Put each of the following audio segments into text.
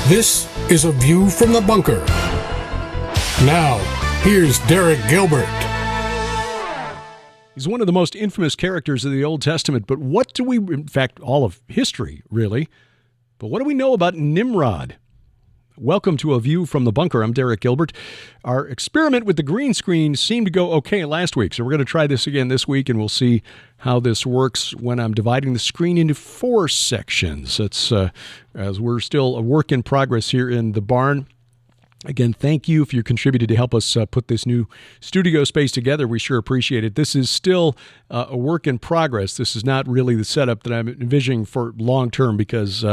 This is A View from the Bunker. Now, here's Derek Gilbert. He's one of the most infamous characters of the Old Testament, but what do we, in fact, all of history, really, but what do we know about Nimrod? Welcome to A View from the Bunker. I'm Derek Gilbert. Our experiment with the green screen seemed to go okay last week, so we're going to try this again this week, and we'll see how this works when I'm dividing the screen into 4 sections. It's as we're still a work in progress here in the barn. Again, thank you if you contributed to help us put this new studio space together. We sure appreciate it. This is still a work in progress. This is not really the setup that I'm envisioning for long term because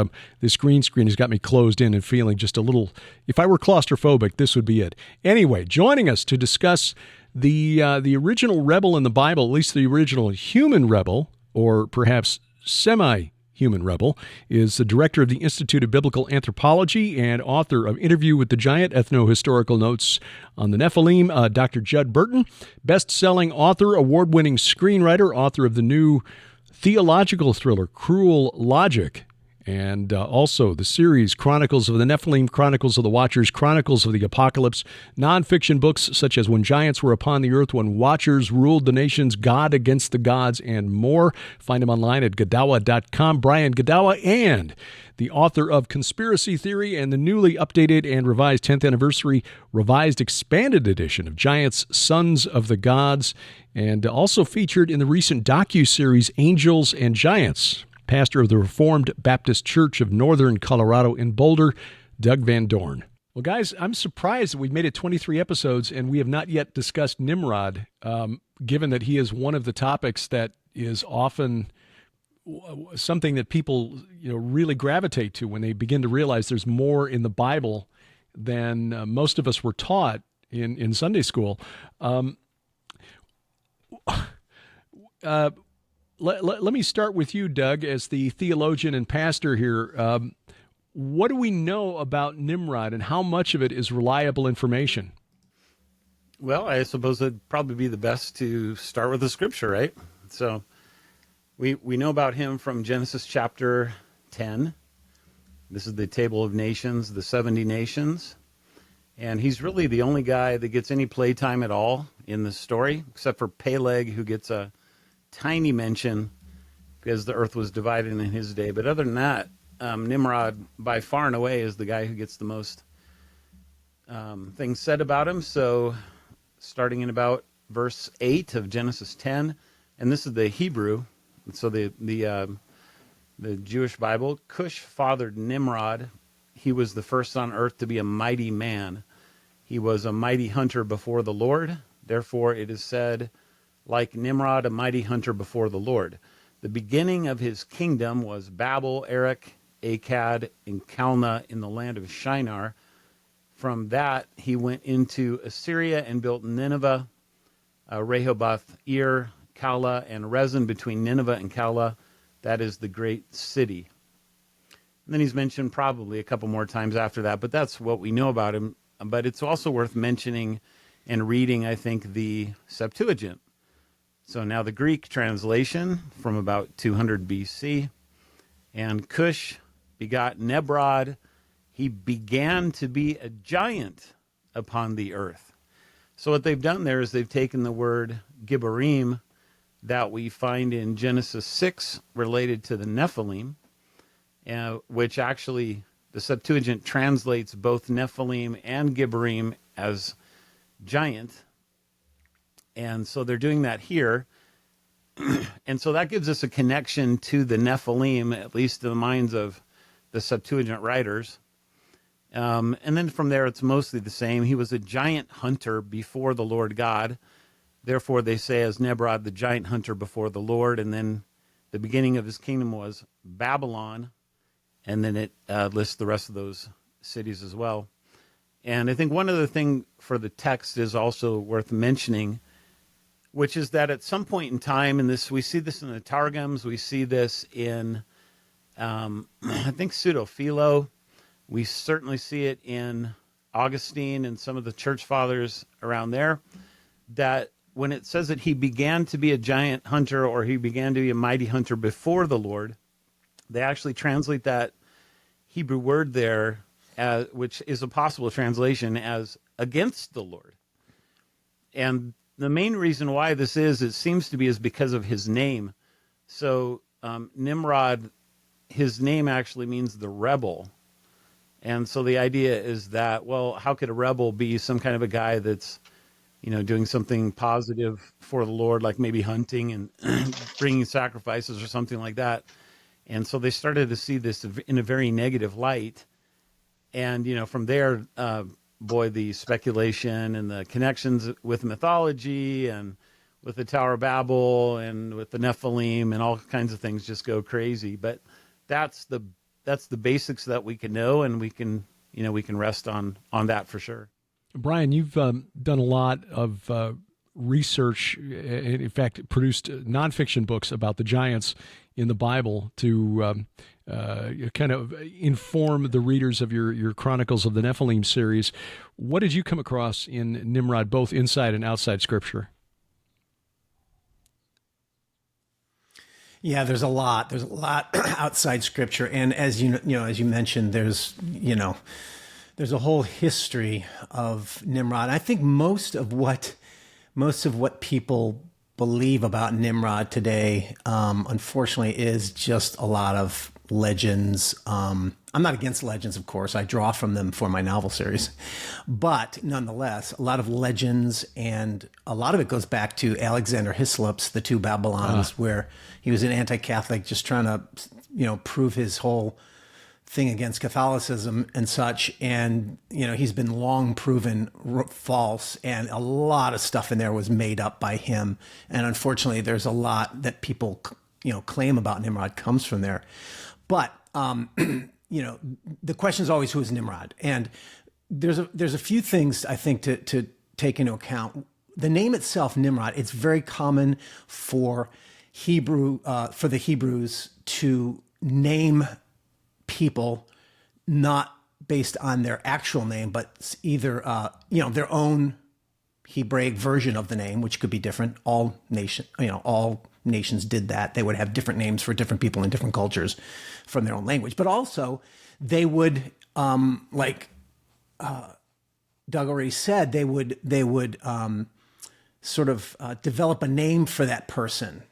this green screen has got me closed in and feeling just a little, if I were claustrophobic, this would be it. Anyway, joining us to discuss the original rebel in the Bible, at least the original human rebel, or perhaps semi-human rebel, is the director of the Institute of Biblical Anthropology and author of Interview with the Giant, Ethno-Historical Notes on the Nephilim, Dr. Judd Burton, best-selling author, award-winning screenwriter, author of the new theological thriller, Cruel Logic, and also the series Chronicles of the Nephilim, Chronicles of the Watchers, Chronicles of the Apocalypse, nonfiction books such as When Giants Were Upon the Earth, When Watchers Ruled the Nations, God Against the Gods, and more. Find him online at Godawa.com. Brian Godawa, and the author of Conspiracy Theory and the newly updated and revised 10th anniversary revised expanded edition of Giants, Sons of the Gods, and also featured in the recent docuseries Angels and Giants. Pastor of the Reformed Baptist Church of Northern Colorado in Boulder, Doug Van Dorn. Well, guys, I'm surprised that we've made it 23 episodes and we have not yet discussed Nimrod, given that he is one of the topics that is often something that people, really gravitate to when they begin to realize there's more in the Bible than most of us were taught in Sunday school. Let me start with you, Doug, as the theologian and pastor here. What do we know about Nimrod, and how much of it is reliable information? Well, I suppose it'd probably be the best to start with the scripture, right? So we know about him from Genesis chapter 10. This is the table of nations, the 70 nations. And he's really the only guy that gets any playtime at all in the story, except for Peleg, who gets a tiny mention because the earth was divided in his day. But other than that, Nimrod by far and away is the guy who gets the most things said about him. So starting in about verse 8 of Genesis 10, and this is the Hebrew, so the Jewish Bible. Cush fathered Nimrod. He was the first on earth to be a mighty man. He was a mighty hunter before the Lord. Therefore it is said, like Nimrod, a mighty hunter before the Lord. The beginning of his kingdom was Babel, Uruk, Akkad, and Calneh in the land of Shinar. From that, he went into Assyria and built Nineveh, Rehoboth, Ir, Calah, and Rezin between Nineveh and Calah. That is the great city. And then he's mentioned probably a couple more times after that, but that's what we know about him. But it's also worth mentioning and reading, I think, the Septuagint. So now the Greek translation from about 200 BC. And Cush begot Nimrod. He began to be a giant upon the earth. So what they've done there is they've taken the word Gibborim that we find in Genesis 6 related to the Nephilim, which actually the Septuagint translates both Nephilim and Gibborim as giant. And so they're doing that here. And so that gives us a connection to the Nephilim, at least in the minds of the Septuagint writers. And then from there, it's mostly the same. He was a giant hunter before the Lord God. Therefore, they say as Nimrod, the giant hunter before the Lord. And then the beginning of his kingdom was Babylon. And then it lists the rest of those cities as well. And I think one other thing for the text is also worth mentioning, which is that at some point in time, and this we see this in the Targums, we see this in, I think, Pseudo-Philo. We certainly see it in Augustine and some of the church fathers around there, that when it says that he began to be a giant hunter or he began to be a mighty hunter before the Lord, they actually translate that Hebrew word there which is a possible translation as against the Lord. And the main reason why this is, it seems to be, is because of his name. So Nimrod, his name actually means the rebel. And so the idea is that, well, how could a rebel be some kind of a guy that's, doing something positive for the Lord, like maybe hunting and bringing sacrifices or something like that. And so they started to see this in a very negative light. And, from there, the speculation and the connections with mythology and with the Tower of Babel and with the Nephilim and all kinds of things just go crazy. But that's the basics that we can know, and we can rest on that for sure. Brian, you've done a lot of research, in fact, produced nonfiction books about the giants in the Bible to kind of inform the readers of your Chronicles of the Nephilim series. What did you come across in Nimrod, both inside and outside Scripture? Yeah, there's a lot. There's a lot outside Scripture, and as you mentioned, there's a whole history of Nimrod. I think most of what people believe about Nimrod today, unfortunately, is just a lot of legends. I'm not against legends, of course. I draw from them for my novel series. But nonetheless, a lot of legends, and a lot of it goes back to Alexander Hislop's The Two Babylons, where he was an anti-Catholic just trying to, prove his whole thing against Catholicism and such. And, he's been long proven false, and a lot of stuff in there was made up by him. And unfortunately, there's a lot that people, claim about Nimrod comes from there. But, the question is always, who is Nimrod? And there's a few things I think to take into account. The name itself, Nimrod, it's very common for the Hebrews to name people not based on their actual name, but either their own Hebraic version of the name, which could be different. All nations did that. They would have different names for different people in different cultures from their own language. But also, they would, like Doug already said, they would sort of develop a name for that person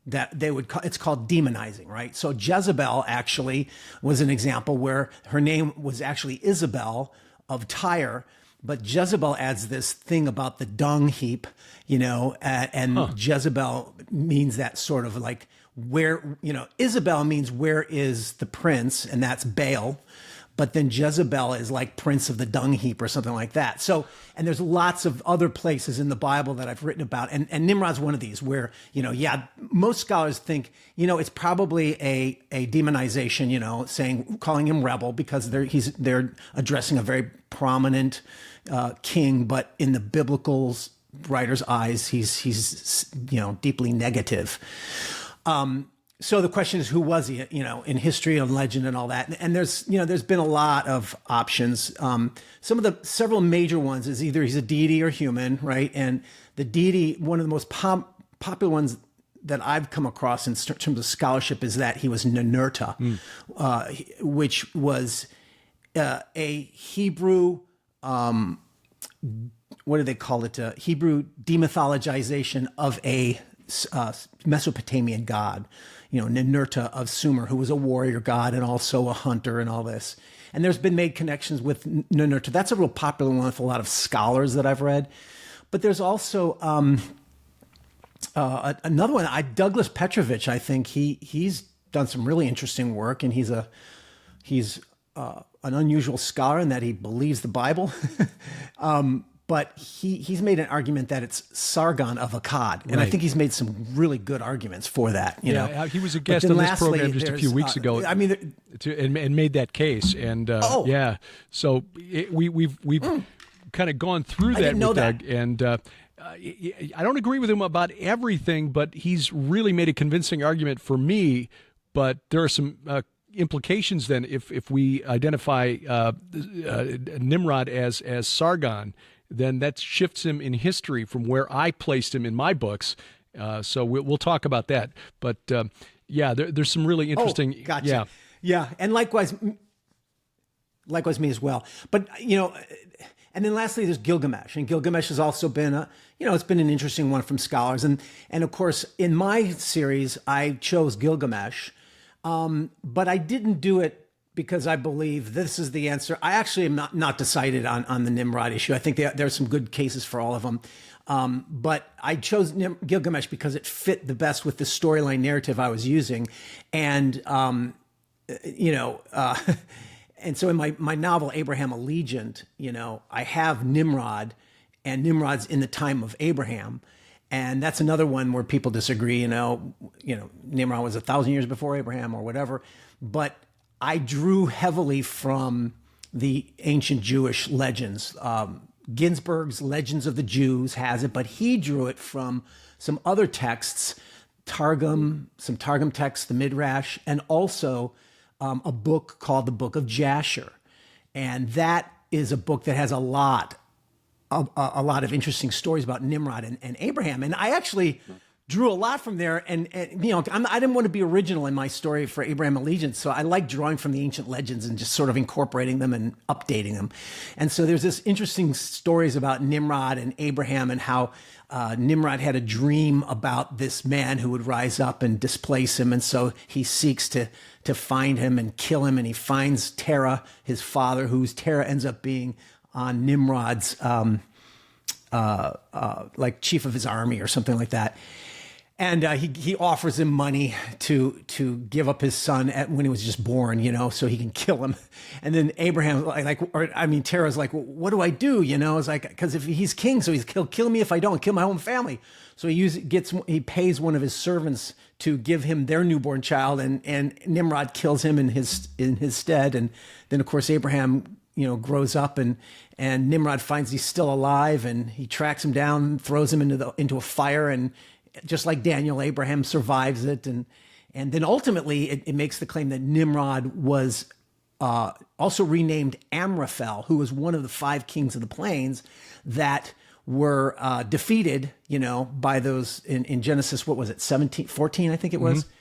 that they would call, it's called demonizing, right? So Jezebel actually was an example where her name was actually Isabel of Tyre, but Jezebel adds this thing about the dung heap, and Jezebel means that sort of like where, Isabel means where is the prince, and that's Baal. But then Jezebel is like prince of the dung heap or something like that. So, and there's lots of other places in the Bible that I've written about. And Nimrod's one of these where, most scholars think, it's probably a demonization, calling him rebel because they're addressing a very prominent king, but in the biblical writer's eyes, he's deeply negative. So the question is, who was he, in history and legend and all that? And there's been a lot of options. Some of the several major ones is either he's a deity or human, right? And the deity, one of the most popular ones that I've come across in terms of scholarship is that he was Ninurta, which was a Hebrew, what do they call it? Hebrew demythologization of a Mesopotamian god, Ninurta of Sumer, who was a warrior god and also a hunter and all this. And there's been made connections with Ninurta. That's a real popular one with a lot of scholars that I've read. But there's also another one. Douglas Petrovich, I think he's done some really interesting work, and he's an unusual scholar in that he believes the Bible. But he's made an argument that it's Sargon of Akkad. And right. I think he's made some really good arguments for that. He was a guest on this program just a few weeks ago. And made that case. And so we've kind of gone through that with Doug. And I don't agree with him about everything, but he's really made a convincing argument for me. But there are some implications then if we identify Nimrod as Sargon, then that shifts him in history from where I placed him in my books. So we'll talk about that. But there's some really interesting. Gotcha. Yeah, and likewise likewise me as well. But, and then lastly, there's Gilgamesh. And Gilgamesh has also been it's been an interesting one from scholars. And of course, in my series, I chose Gilgamesh. But I didn't do it because I believe this is the answer. I actually am not decided on the Nimrod issue. I think there are some good cases for all of them. But I chose Gilgamesh because it fit the best with the storyline narrative I was using. And, and so in my novel, Abraham Allegiant, I have Nimrod, and Nimrod's in the time of Abraham. And that's another one where people disagree, Nimrod was 1,000 years before Abraham or whatever. But I drew heavily from the ancient Jewish legends. Ginsberg's Legends of the Jews has it, but he drew it from some other texts, some Targum texts, the Midrash, and also a book called the Book of Jasher. And that is a book that has a lot of interesting stories about Nimrod and Abraham. And I actually drew a lot from there. And I didn't want to be original in my story for Abraham Allegiance. So I like drawing from the ancient legends and just sort of incorporating them and updating them. And so there's this interesting stories about Nimrod and Abraham and how Nimrod had a dream about this man who would rise up and displace him. And so he seeks to find him and kill him. And he finds Terah, his father, whose Terah ends up being on Nimrod's, like chief of his army or something like that. And he offers him money to give up his son when he was just born, so he can kill him. And then Abraham, Terah's like, well, what do I do? It's like, because if he's king, so he'll kill me if I don't kill my own family. So he pays one of his servants to give him their newborn child, and Nimrod kills him in his stead. And then of course Abraham, grows up and Nimrod finds he's still alive, and he tracks him down, throws him into a fire, and just like Daniel, Abraham survives it. And then ultimately it makes the claim that Nimrod was also renamed Amraphel, who was one of the 5 kings of the plains that were defeated, by those in Genesis, what was it, 14, I think it was. Mm-hmm.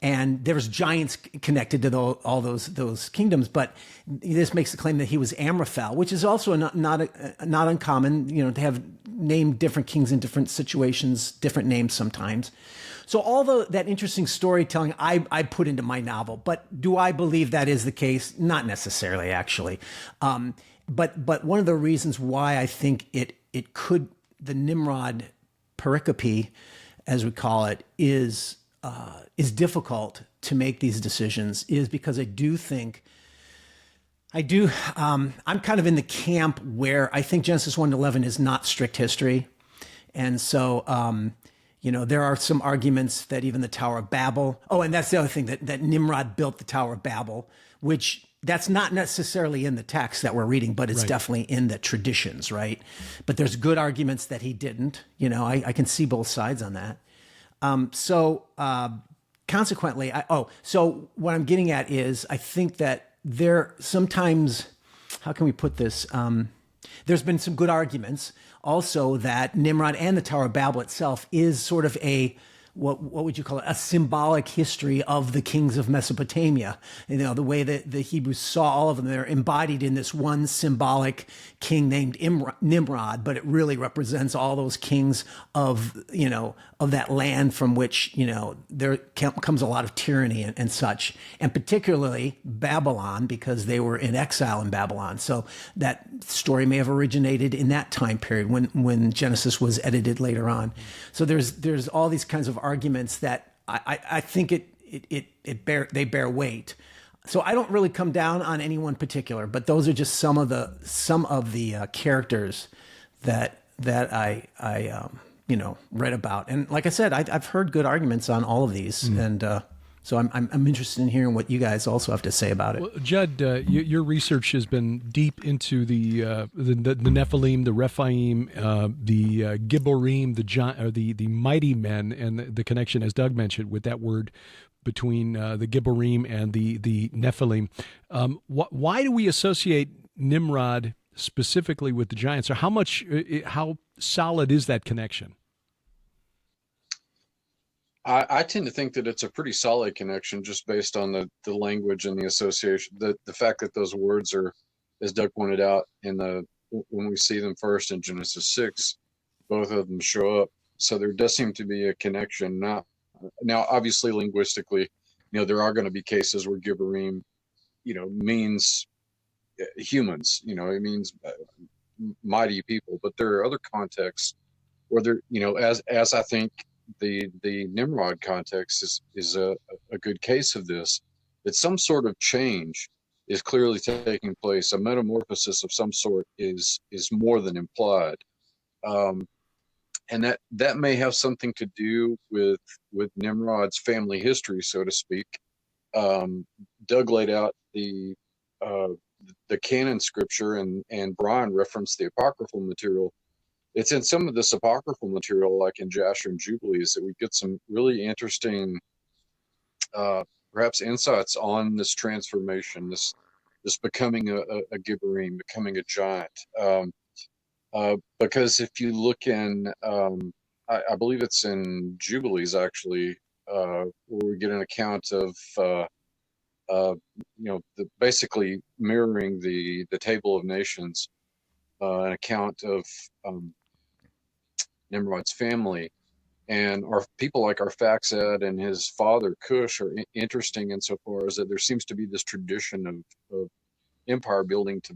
And there was giants connected to all those kingdoms, but this makes the claim that he was Amraphel, which is also not uncommon, to have named different kings in different situations, different names sometimes. So all that interesting storytelling I put into my novel, but do I believe that is the case? Not necessarily, actually. But one of the reasons why I think it could, the Nimrod pericope, as we call it, is difficult to make these decisions is because I'm kind of in the camp where I think Genesis 1-11 is not strict history. And so, there are some arguments that even the Tower of Babel, and that's the other thing, that Nimrod built the Tower of Babel, which that's not necessarily in the text that we're reading, but it's right. Definitely in the traditions, right? But there's good arguments that he didn't, I can see both sides on that. Consequently, so what I'm getting at is I think that there sometimes, how can we put this? There's been some good arguments also that Nimrod and the Tower of Babel itself is sort of what would you call it? A symbolic history of the kings of Mesopotamia. The way that the Hebrews saw all of them, they're embodied in this one symbolic king named Nimrod, but it really represents all those kings of that land from which, there comes a lot of tyranny and such, and particularly Babylon, because they were in exile in Babylon. So that story may have originated in that time period when Genesis was edited later on. So there's all these kinds of arguments that I think they bear weight. So I don't really come down on any one particular, but those are just some of the characters that I read about. And like I said, I've heard good arguments on all of these, and so I'm interested in hearing what you guys also have to say about it. Well, Judd, your research has been deep into the Nephilim, the Rephaim, the Gibborim, the mighty men, and the connection, as Doug mentioned, with that word between the Gibborim and the Nephilim. Why do we associate Nimrod specifically with the giants, or how solid is that connection? I tend to think that it's a pretty solid connection just based on the language and the association, the fact that those words are as Doug pointed out, when we see them first in Genesis 6, both of them show up. So there does seem to be a connection. Now, obviously, linguistically, there are going to be cases where Gibberim, means humans. It means mighty people. But there are other contexts where there, as I think the Nimrod context is a good case of this, that some sort of change is clearly taking place. A metamorphosis of some sort is more than implied. And that may have something to do with Nimrod's family history, so to speak. Doug laid out the canon scripture, and Brian referenced the apocryphal material. It's in some of this apocryphal material, like in Jasher and Jubilees, that we get some really interesting, perhaps insights on this transformation, this becoming a Gibberim, becoming a giant. Because if you look in, I believe it's in Jubilees actually, where we get an account of, basically mirroring the Table of Nations, an account of Nimrod's family, and our people like Arphaxad and his father Cush are interesting insofar as that there seems to be this tradition of empire building to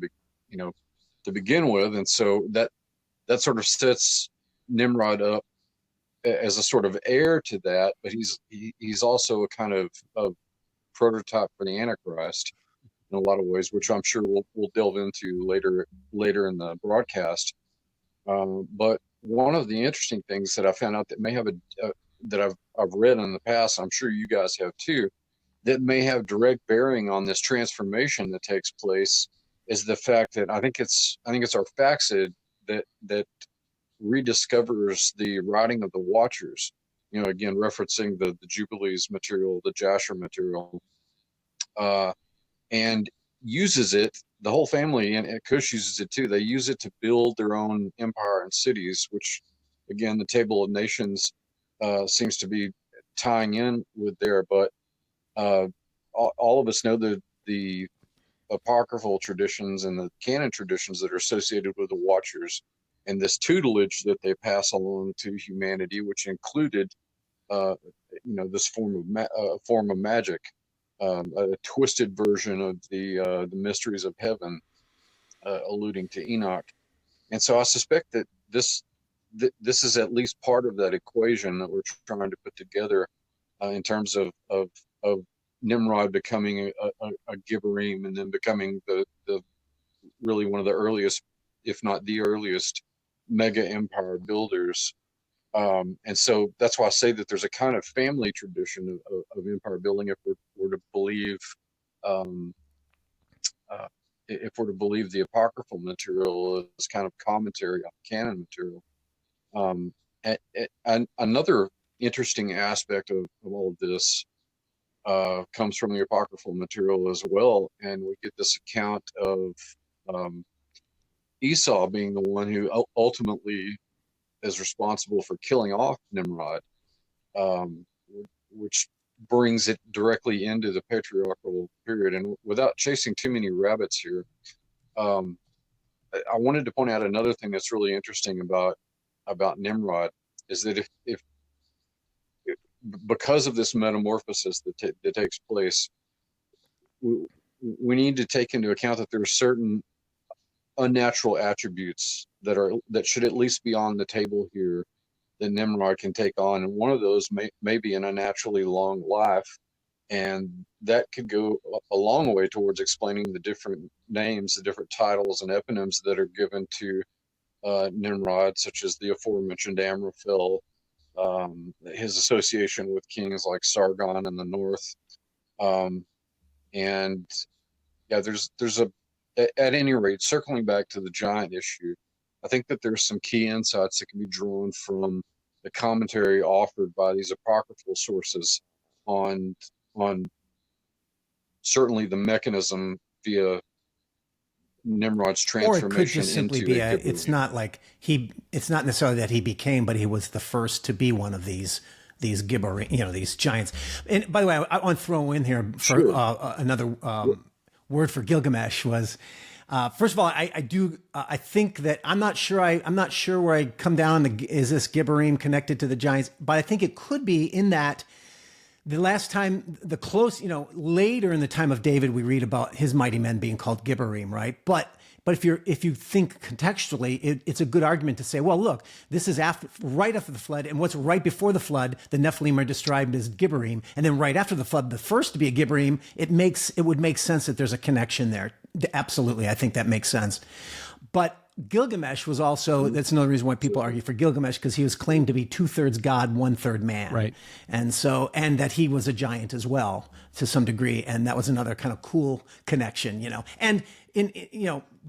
begin with, and so that sort of sets Nimrod up as a sort of heir to that, but he's also a kind of prototype for the Antichrist in a lot of ways, which I'm sure we'll delve into later in the broadcast. But one of the interesting things that I found out that may have that I've read in the past, I'm sure you guys have too, that may have direct bearing on this transformation that takes place, is the fact that I think it's Arphaxad that rediscovers the writing of the Watchers, again referencing the Jubilees material, the Jasher material, and uses it. The whole family and Cush uses it too. They use it to build their own empire and cities, which again the Table of Nations seems to be tying in with there. But all of us know the apocryphal traditions and the canon traditions that are associated with the Watchers, and this tutelage that they pass along to humanity, which included, this form of magic, a twisted version of the mysteries of heaven, alluding to Enoch. And so I suspect that this is at least part of that equation that we're trying to put together in terms of Nimrod becoming a Gibberim, and then becoming the really one of the earliest, if not the earliest, mega empire builders. And so that's why I say that there's a kind of family tradition of empire building, if we're to believe the apocryphal material as kind of commentary on canon material. And another interesting aspect of all of this comes from the apocryphal material as well, and we get this account of Esau being the one who ultimately is responsible for killing off Nimrod, which brings it directly into the patriarchal period. And without chasing too many rabbits here, I wanted to point out another thing that's really interesting about Nimrod, is that if because of this metamorphosis that takes place, we need to take into account that there are certain unnatural attributes that should at least be on the table here that Nimrod can take on, and one of those may be an unnaturally long life, and that could go a long way towards explaining the different names, the different titles and eponyms that are given to Nimrod, such as the aforementioned Amraphel, his association with kings like Sargon in the north, and yeah, there's at any rate, circling back to the giant issue, I think that there's some key insights that can be drawn from the commentary offered by these apocryphal sources on certainly the mechanism via Nimrod's transformation. Or it could just simply be it's not necessarily that he became, but he was the first to be one of these Gibberim, these giants. And by the way, I want to throw in here for another word for Gilgamesh was, First of all, I do. I think that I'm not sure where I come down. Is this Gibberim connected to the giants? But I think it could be in that the last time, later in the time of David, we read about his mighty men being called Gibberim, right? But if you think contextually, it's a good argument to say, well, look, this is right after the flood, and what's right before the flood, the Nephilim are described as Gibberim, and then right after the flood, the first to be a Gibberim, it would make sense that there's a connection there. Absolutely, I think that makes sense. But Gilgamesh was also, that's another reason why people argue for Gilgamesh, because he was claimed to be 2/3 God, 1/3 man. Right. And that he was a giant as well to some degree. And that was another kind of cool connection, And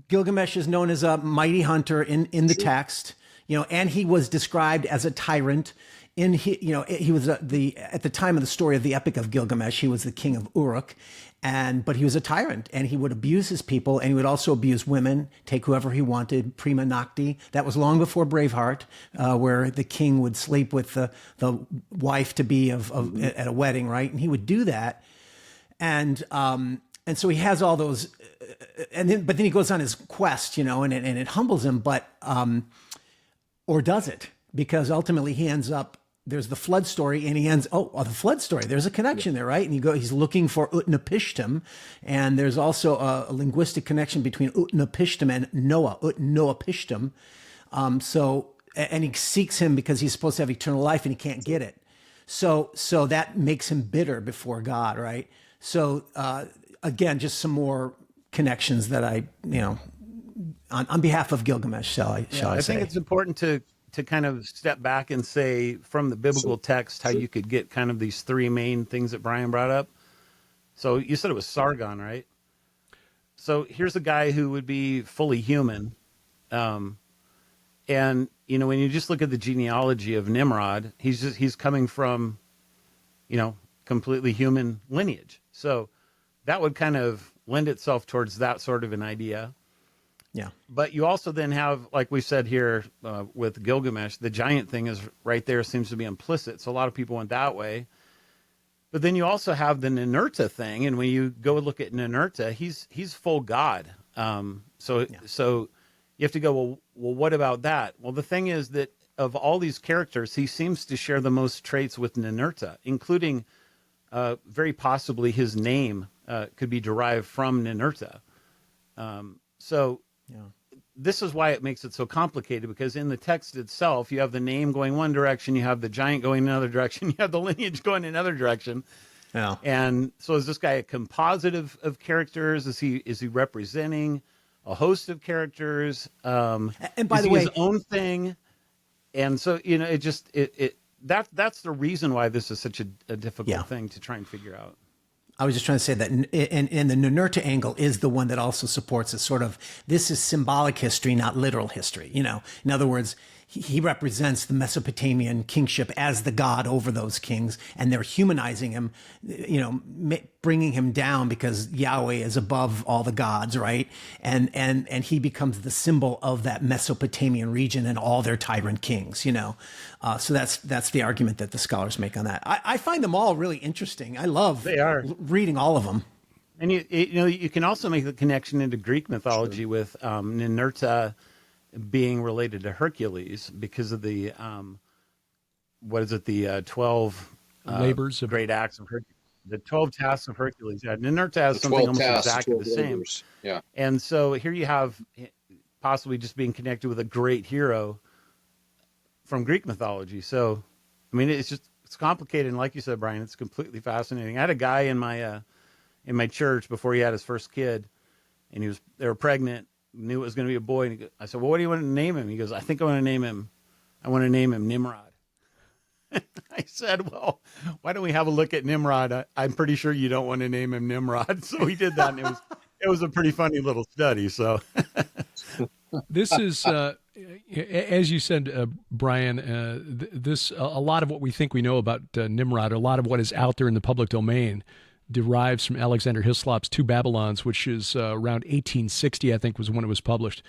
Gilgamesh is known as a mighty hunter in the text, and he was described as a tyrant. He was at the time of the story of the Epic of Gilgamesh, he was the king of Uruk, but he was a tyrant, and he would abuse his people, and he would also abuse women, take whoever he wanted, prima nocte. That was long before Braveheart, where the king would sleep with the wife to be at a wedding, right? And he would do that, and so he has all those, but then he goes on his quest, and it humbles him, or does it? Because ultimately he ends up. There's the flood story, and he ends. The flood story. There's a connection there, right? And he's looking for Utnapishtim, and there's also a linguistic connection between Utnapishtim and Noah, Utnoapishtim. And he seeks him because he's supposed to have eternal life, and he can't get it. So that makes him bitter before God, right? So again, just some more connections that I, on behalf of Gilgamesh, shall I say? I think it's important to kind of step back and say from the biblical text how you could get kind of these three main things that Brian brought up. So you said it was Sargon, right? So here's a guy who would be fully human. And, when you just look at the genealogy of Nimrod, he's coming from, completely human lineage. So that would kind of lend itself towards that sort of an idea. Yeah. But you also then have, like we said here with Gilgamesh, the giant thing is right there, seems to be implicit. So a lot of people went that way. But then you also have the Ninurta thing. And when you go look at Ninurta, he's full God. So you have to go, well, what about that? Well, the thing is that of all these characters, he seems to share the most traits with Ninurta, including very possibly his name could be derived from Ninurta. This is why it makes it so complicated, because in the text itself, you have the name going one direction, you have the giant going another direction, you have the lineage going another direction. Yeah. And so is this guy a composite of characters? Is he representing a host of characters? And by the way, his own thing? And so, that's the reason why this is such a difficult thing to try and figure out. I was just trying to say that, and the Ninurta angle is the one that also supports a sort of, this is symbolic history, not literal history. In other words, he represents the Mesopotamian kingship as the god over those kings, and they're humanizing him, bringing him down because Yahweh is above all the gods, right? And he becomes the symbol of that Mesopotamian region and all their tyrant kings, So that's the argument that the scholars make on that. I find them all really interesting. I love reading all of them. And you can also make the connection into Greek mythology with Ninurta being related to Hercules because of the 12 labors of great acts of Hercules, the 12 tasks of Hercules. Yeah, Ninurta has something almost exactly the same. Yeah. And so here you have possibly just being connected with a great hero from Greek mythology. So, I mean, it's complicated. And like you said, Brian, it's completely fascinating. I had a guy in my church before he had his first kid, and they were pregnant, knew it was going to be a boy. And I said, well, what do you want to name him? He goes, I think I want to name him Nimrod. I said, well, why don't we have a look at Nimrod? I'm pretty sure you don't want to name him Nimrod. So we did that, and it was a pretty funny little study. So this is, as you said, Brian, this a lot of what we think we know about Nimrod, a lot of what is out there in the public domain derives from Alexander Hislop's Two Babylons, which is around 1860, I think, was when it was published.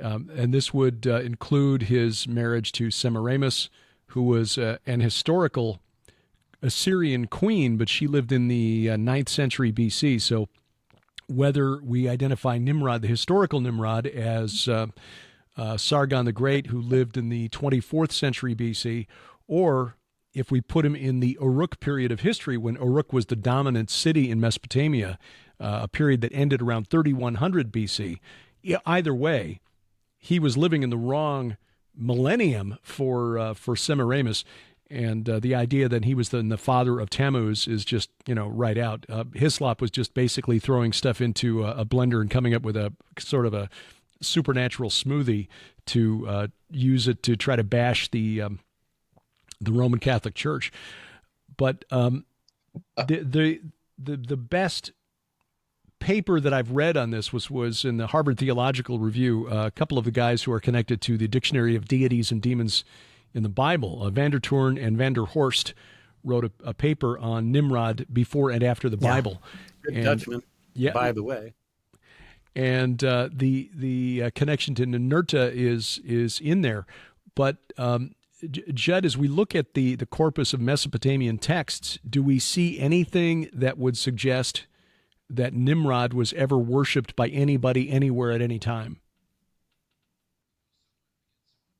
And this would include his marriage to Semiramis, who was an historical Assyrian queen, but she lived in the 9th century BC. So whether we identify Nimrod, the historical Nimrod, as Sargon the Great, who lived in the 24th century BC, or if we put him in the Uruk period of history, when Uruk was the dominant city in Mesopotamia, a period that ended around 3100 BC. Either way, he was living in the wrong millennium for Semiramis, and the idea that he was the father of Tammuz is just, right out. Hislop was just basically throwing stuff into a blender and coming up with a sort of a supernatural smoothie to use it to try to bash the Roman Catholic Church. But the best paper that I've read on this was in the Harvard Theological Review. A couple of the guys who are connected to the Dictionary of Deities and Demons in the Bible, Van der Toorn and Van der Horst, wrote a paper on Nimrod before and after the Bible. Good Dutchman, by the way. And the connection to Ninurta is in there. But Judd, as we look at the corpus of Mesopotamian texts, do we see anything that would suggest that Nimrod was ever worshipped by anybody, anywhere, at any time?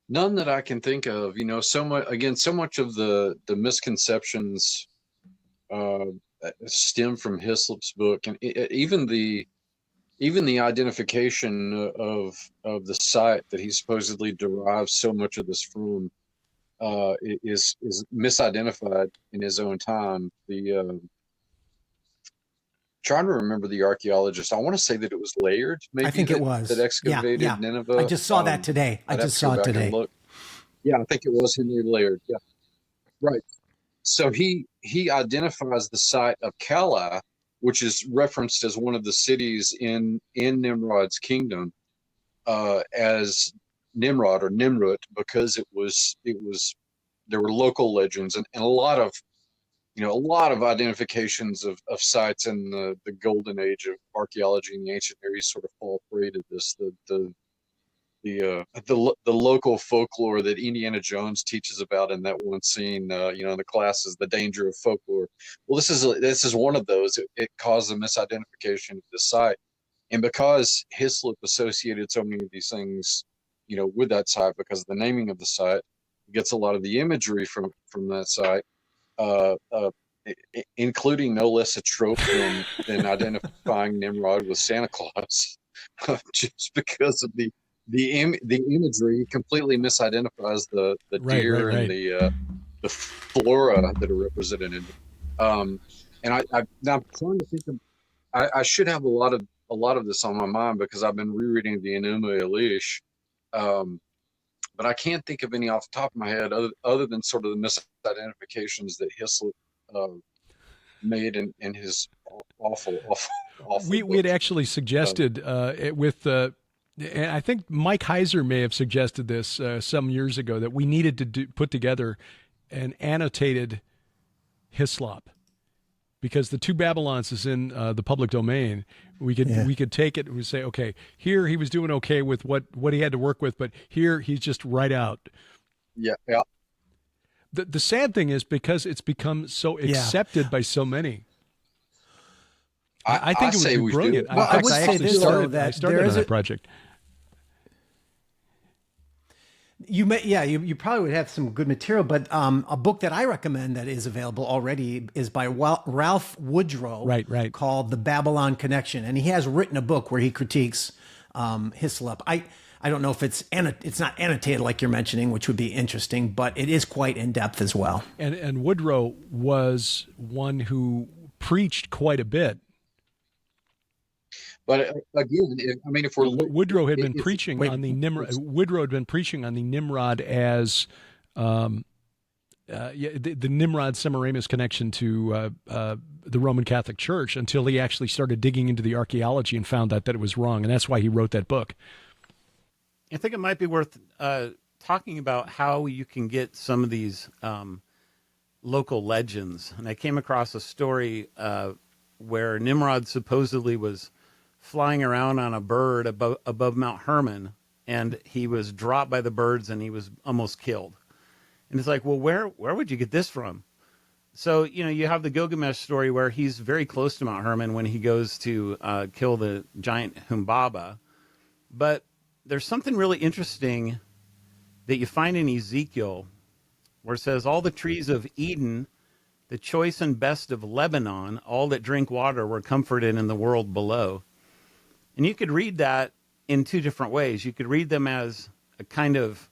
None that I can think of. So much of the misconceptions stem from Hislop's book, and even the identification of the site that he supposedly derives so much of this from is misidentified in his own time. Trying to remember the archaeologist. I want to say that it was Laird. Maybe I think it was that excavated Nineveh. I just saw that today. I just saw it today. Yeah, I think it was Henry Laird. Yeah, right. So he identifies the site of Kala, which is referenced as one of the cities in Nimrod's kingdom, as Nimrod or Nimrut, because it was there were local legends and a lot of identifications of sites in the golden age of archaeology in the ancient Near East sort of fall prey to this. The local folklore that Indiana Jones teaches about in that one scene, in the classes, the danger of folklore. Well, this is one of those. It caused a misidentification of the site, and because Hislop associated so many of these things, with that site, because of the naming of the site, it gets a lot of the imagery from that site. Including no less a trope than identifying Nimrod with Santa Claus, just because of the imagery completely misidentifies the deer and the flora that are represented in it. And I'm trying to think of. I should have a lot of this on my mind because I've been rereading the Enuma Elish. But I can't think of any off the top of my head other than sort of the misidentifications that Hislop made in his awful. We had actually suggested and I think Mike Heiser may have suggested this some years ago, that we needed to put together an annotated Hislop, because the two Babylons is in the public domain. We could take it and we say, okay, here he was doing okay with what he had to work with, but here he's just right out. Yeah. The sad thing is, because it's become so accepted by so many. I think it would be brilliant. I would say this, though, that I started on that project. You probably would have some good material, but a book that I recommend that is available already is by Ralph Woodrow, right, called The Babylon Connection, and he has written a book where he critiques Hislop. I don't know if it's not annotated like you're mentioning, which would be interesting, but it is quite in depth as well. And Woodrow was one who preached quite a bit. But again, if we're Woodrow had been preaching on the Nimrod. Woodrow had been preaching on the Nimrod as the Nimrod Semiramis connection to the Roman Catholic Church, until he actually started digging into the archaeology and found out that it was wrong, and that's why he wrote that book. I think it might be worth talking about how you can get some of these local legends. And I came across a story where Nimrod supposedly was flying around on a bird above Mount Hermon, and he was dropped by the birds and he was almost killed. And it's like, well, where would you get this from? So, you have the Gilgamesh story where he's very close to Mount Hermon when he goes to kill the giant Humbaba. But there's something really interesting that you find in Ezekiel where it says, all the trees of Eden, the choice and best of Lebanon, all that drink water were comforted in the world below. And you could read that in two different ways. You could read them as a kind of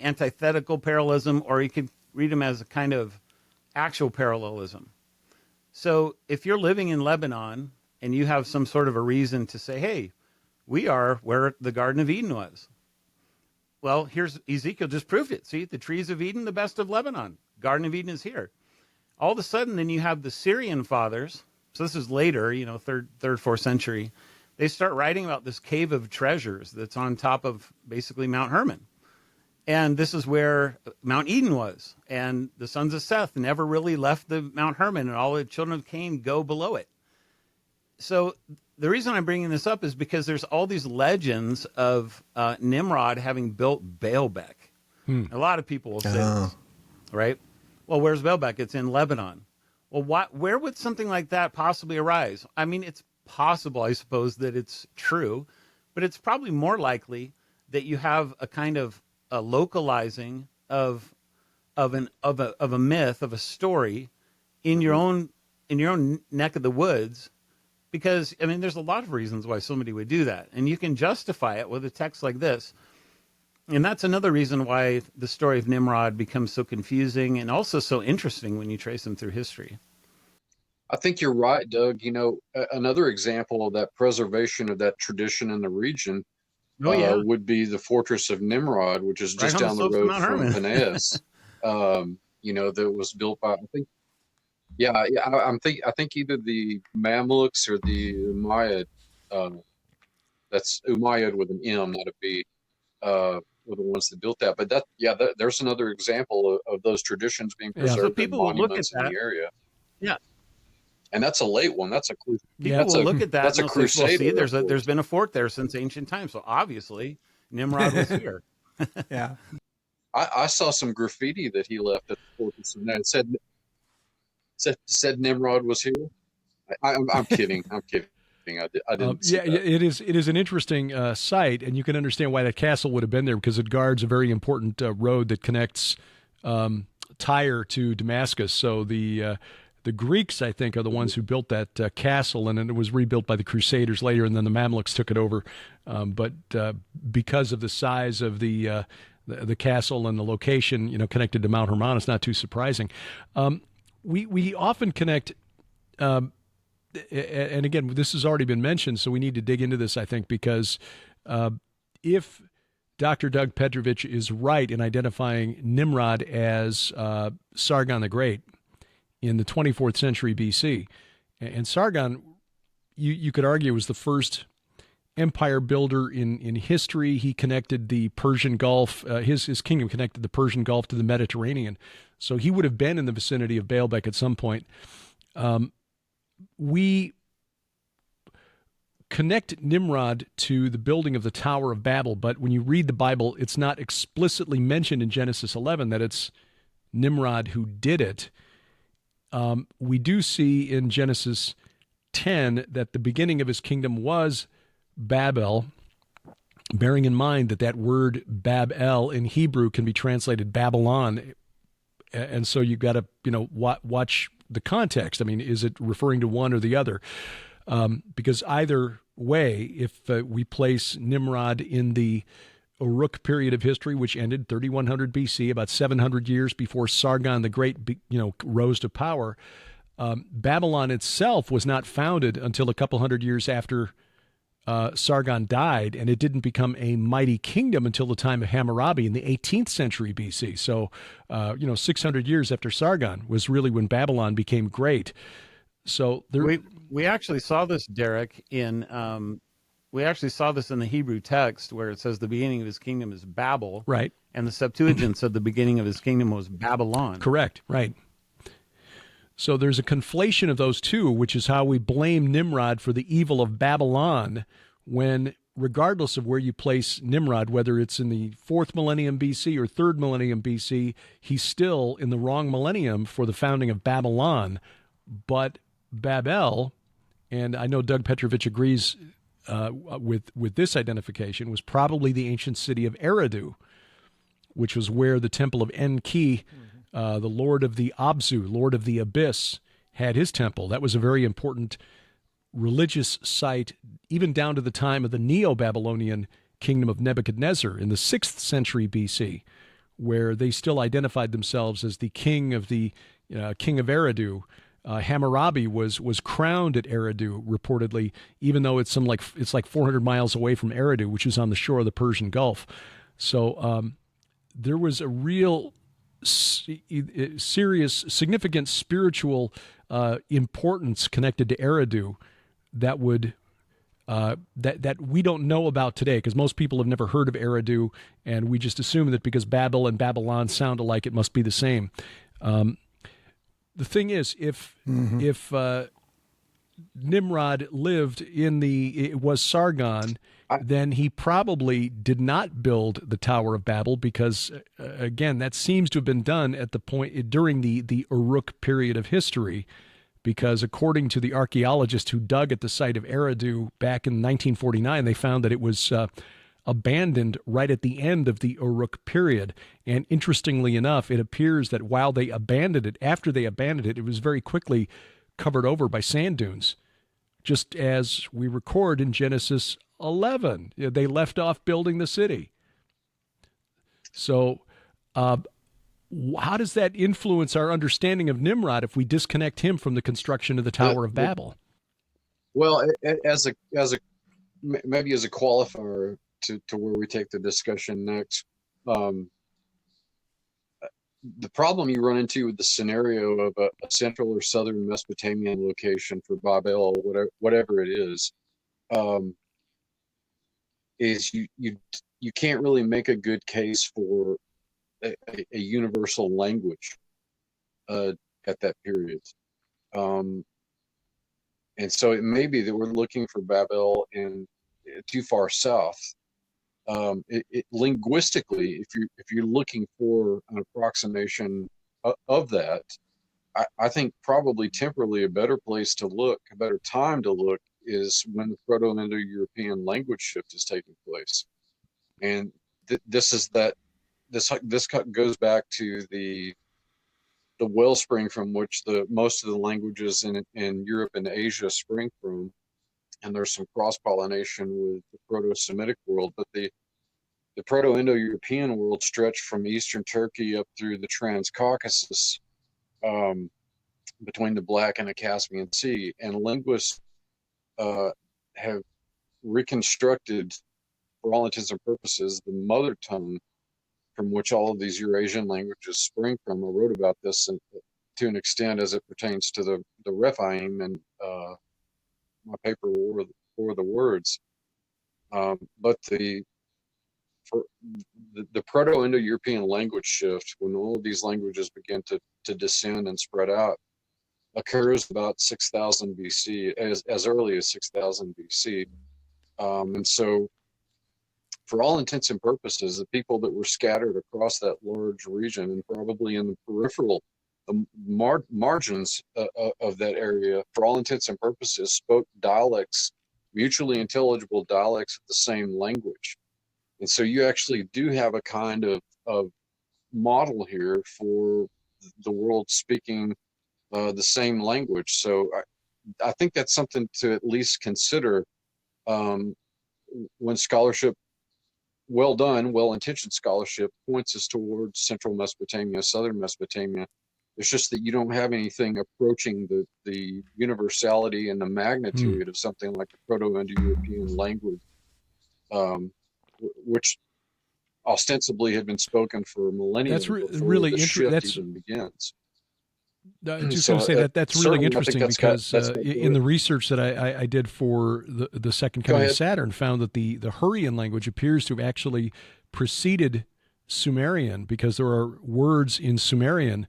antithetical parallelism, or you could read them as a kind of actual parallelism. So if you're living in Lebanon and you have some sort of a reason to say, hey, we are where the Garden of Eden was. Well, here's Ezekiel just proved it. See, the trees of Eden, the best of Lebanon. Garden of Eden is here. All of a sudden, then you have the Syrian fathers. So this is later, third, fourth century. They start writing about this cave of treasures that's on top of basically Mount Hermon. And this is where Mount Eden was. And the sons of Seth never really left the Mount Hermon, and all the children of Cain go below it. So the reason I'm bringing this up is because there's all these legends of Nimrod having built Baalbek. A lot of people will say this, right? Well, where's Baalbek? It's in Lebanon. Well, where would something like that possibly arise? I mean, it's possible, I suppose, that it's true, but it's probably more likely that you have a kind of a localizing of a myth, of a story in your own neck of the woods. Because, I mean, there's a lot of reasons why somebody would do that. And you can justify it with a text like this. And that's another reason why the story of Nimrod becomes so confusing and also so interesting when you trace him through history. I think you're right, Doug. Another example of that preservation of that tradition in the region would be the fortress of Nimrod, which is just down the road from Panaeus. That was built by, I think, I think either the Mamluks or the Umayyad, that's Umayyad with an M, not a B, were the ones that built that. But there's another example of those traditions being preserved. So people will look at that in the area. Yeah. And that's a late one. That's a people will look at that. That's and a crusade. There's been a fort there since ancient times. So obviously Nimrod was here. Yeah. I saw some graffiti that he left at the fortress, and it said Nimrod was here. I'm kidding. I'm kidding. I didn't. See that. It is an interesting site, and you can understand why that castle would have been there, because it guards a very important road that connects Tyre to Damascus. So the Greeks, I think, are the ones who built that castle, and then it was rebuilt by the Crusaders later, and then the Mamluks took it over. But because of the size of the castle and the location, connected to Mount Hermon, it's not too surprising. We often connect, and again, this has already been mentioned, so we need to dig into this, I think, because if Dr. Doug Petrovich is right in identifying Nimrod as Sargon the Great in the 24th century BC, and Sargon, you could argue, was the first empire builder in history. He connected the Persian Gulf, his kingdom connected the Persian Gulf to the Mediterranean. So he would have been in the vicinity of Baalbek at some point. We connect Nimrod to the building of the Tower of Babel, but when you read the Bible, it's not explicitly mentioned in Genesis 11 that it's Nimrod who did it. We do see in Genesis 10 that the beginning of his kingdom was Babel, bearing in mind that word Babel in Hebrew can be translated Babylon. And so you've got to, watch the context. I mean, is it referring to one or the other? Because either way, if we place Nimrod in the Uruk period of history, which ended 3100 BC, about 700 years before Sargon the Great, rose to power, Babylon itself was not founded until a couple hundred years after Sargon died, and it didn't become a mighty kingdom until the time of Hammurabi in the 18th century BC. So, 600 years after Sargon was really when Babylon became great. So we actually saw this, Derek, in the Hebrew text where it says the beginning of his kingdom is Babel, right? And the Septuagint said the beginning of his kingdom was Babylon. Correct, right. So there's a conflation of those two, which is how we blame Nimrod for the evil of Babylon, when regardless of where you place Nimrod, whether it's in the 4th millennium BC or 3rd millennium BC, he's still in the wrong millennium for the founding of Babylon. But Babel, and I know Doug Petrovich agrees with this identification, was probably the ancient city of Eridu, which was where the temple of Enki, the lord of the Abzu, lord of the abyss, had his temple. That was a very important religious site, even down to the time of the Neo-Babylonian kingdom of Nebuchadnezzar in the 6th century BC, where they still identified themselves as the king of Eridu. Hammurabi was crowned at Eridu, reportedly, even though it's like 400 miles away from Eridu, which is on the shore of the Persian Gulf. So there was a real serious, significant spiritual importance connected to Eridu that would that we don't know about today, because most people have never heard of Eridu, and we just assume that because Babel and Babylon sound alike, it must be the same. The thing is, if Nimrod lived it was Sargon, then he probably did not build the Tower of Babel, because again, that seems to have been done at the point during the Uruk period of history, because according to the archaeologists who dug at the site of Eridu back in 1949, they found that it was abandoned right at the end of the Uruk period. And interestingly enough, it appears that while they abandoned it, after they abandoned it, it was very quickly covered over by sand dunes, just as we record in Genesis 11. They left off building the city. So how does that influence our understanding of Nimrod if we disconnect him from the construction of the Tower of Babel? Well, as a maybe as a qualifier to where we take the discussion next, the problem you run into with the scenario of a central or southern Mesopotamian location for Babel, whatever it is you can't really make a good case for a universal language at that period. And so it may be that we're looking for Babel in too far south. Linguistically, if you're looking for an approximation of that, I think probably temporally a better place to look, a better time to look, is when the Proto-Indo-European language shift is taking place. And this goes back to the wellspring from which most of the languages in Europe and Asia spring from, and there's some cross-pollination with the Proto-Semitic world, but the Proto-Indo-European world stretched from eastern Turkey up through the Trans-Caucasus, between the Black and the Caspian Sea, and linguists have reconstructed, for all intents and purposes, the mother tongue from which all of these Eurasian languages spring from. I wrote about this to an extent as it pertains to the Rephaim and my paper War of the Words. But the Proto-Indo-European language shift, when all of these languages begin to descend and spread out, occurs about 6,000 BC, as early as 6,000 BC. And so, for all intents and purposes, the people that were scattered across that large region and probably in the peripheral margins of that area, for all intents and purposes, spoke dialects, mutually intelligible dialects of the same language. And so you actually do have a kind of model here for the world speaking the same language. So I think that's something to at least consider when scholarship, well-intentioned scholarship, points us towards central Mesopotamia, southern Mesopotamia. It's just that you don't have anything approaching the universality and the magnitude of something like the Proto-Indo-European language, which ostensibly had been spoken for millennia. That's really interesting. That's even begins. I was just going to say that's really interesting, because in the research that I did for the Second Coming of Saturn, found that the Hurrian language appears to have actually preceded Sumerian, because there are words in Sumerian,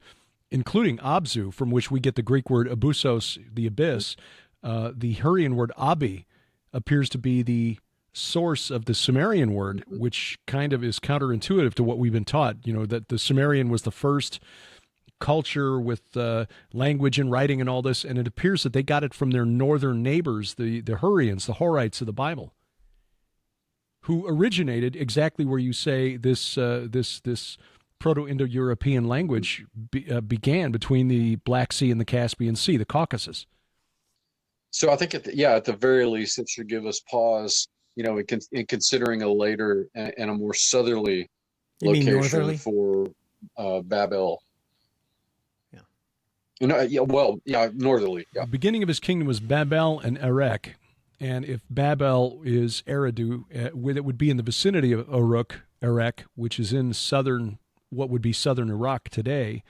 including Abzu, from which we get the Greek word abusos, the abyss. The Hurrian word abi appears to be the source of the Sumerian word, which kind of is counterintuitive to what we've been taught. That the Sumerian was the first culture with language and writing and all this, and it appears that they got it from their northern neighbors, the Hurrians, the Horites of the Bible, who originated exactly where you say this Proto-Indo-European language began, between the Black Sea and the Caspian Sea, the Caucasus. So I think at the very least, it should give us pause, in considering a later and a more southerly location for Babel. Northerly. Yeah. The beginning of his kingdom was Babel and Erech. And if Babel is Eridu, it would be in the vicinity of Uruk, Erech, which is in what would be southern Iraq today.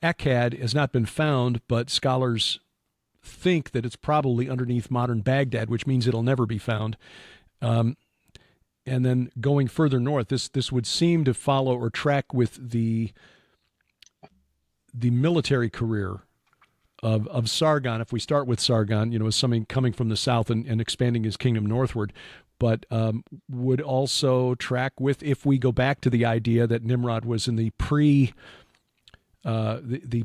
Akkad has not been found, but scholars think that it's probably underneath modern Baghdad, which means it'll never be found. And then going further north, this would seem to follow or track with the military career of Sargon. If we start with Sargon, as something coming from the south and expanding his kingdom northward, but would also track with, if we go back to the idea that Nimrod was in the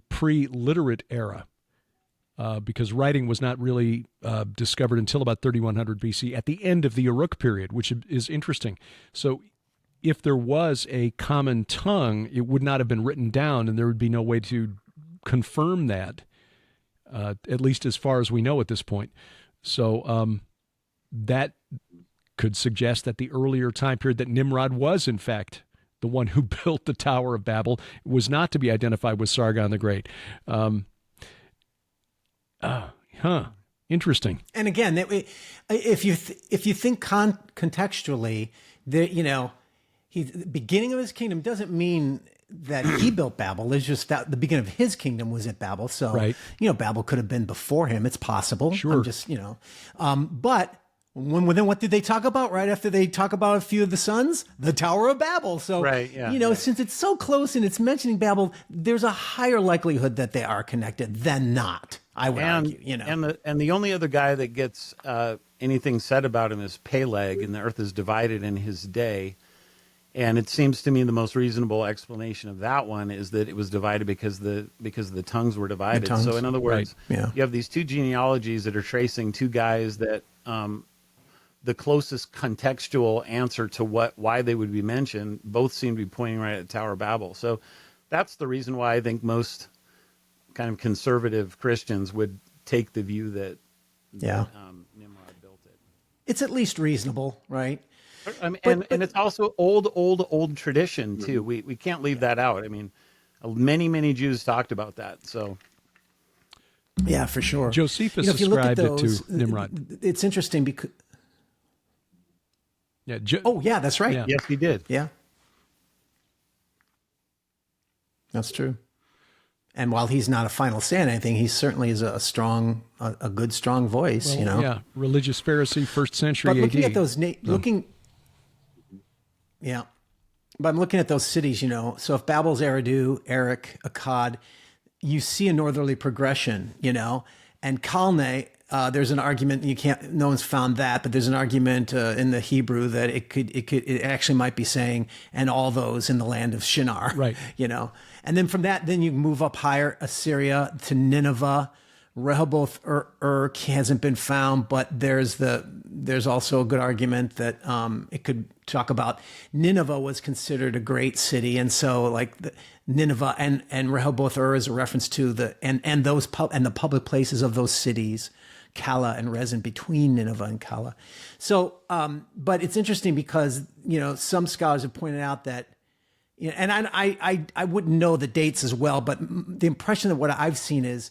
pre-literate era, because writing was not really discovered until about 3100 BC, at the end of the Uruk period, which is interesting. So if there was a common tongue, it would not have been written down, and there would be no way to confirm that, at least as far as we know at this point. So that could suggest that the earlier time period that Nimrod was, in fact, the one who built the Tower of Babel, was not to be identified with Sargon the Great. Interesting. And again, if you think contextually, the beginning of his kingdom doesn't mean that he built Babel. It's just that the beginning of his kingdom was at Babel. So, right. Babel could have been before him. It's possible. Sure. I'm just, but then what did they talk about right after they talk about a few of the sons? The Tower of Babel. So, right, yeah, since it's so close and it's mentioning Babel, there's a higher likelihood that they are connected than not. I would argue, And the only other guy that gets anything said about him is Peleg, and the earth is divided in his day. And it seems to me the most reasonable explanation of that one is that it was divided because the tongues were divided. So in other words, right. You have these two genealogies that are tracing two guys that the closest contextual answer to why they would be mentioned both seem to be pointing right at the Tower of Babel. So that's the reason why I think most kind of conservative Christians would take the view that Nimrod built it. It's at least reasonable, right? And it's also old tradition too. We can't leave that out. I mean, many Jews talked about that. So yeah, for sure. Josephus ascribed it to Nimrod. It's interesting because that's right. Yeah. Yes, he did. Yeah, that's true. And while he's not a final say on anything, he certainly is a good, strong voice. Well, yeah, religious Pharisee, 1st century AD. But looking at those but I'm looking at those cities, so if Babel's Eridu, Erech, Akkad, you see a northerly progression, and Kalne, there's an argument, no one's found that, but there's an argument in the Hebrew that it actually might be saying, and all those in the land of Shinar, right. And then from that, then you move up higher, Assyria to Nineveh. Rehoboth Uruk hasn't been found, but there's also a good argument that it could talk about Nineveh was considered a great city, and so like Nineveh and Rehoboth is a reference to the public places of those cities, Kala and Rezin, between Nineveh and Kala. So, but it's interesting because some scholars have pointed out that. And I wouldn't know the dates as well, but the impression of what I've seen is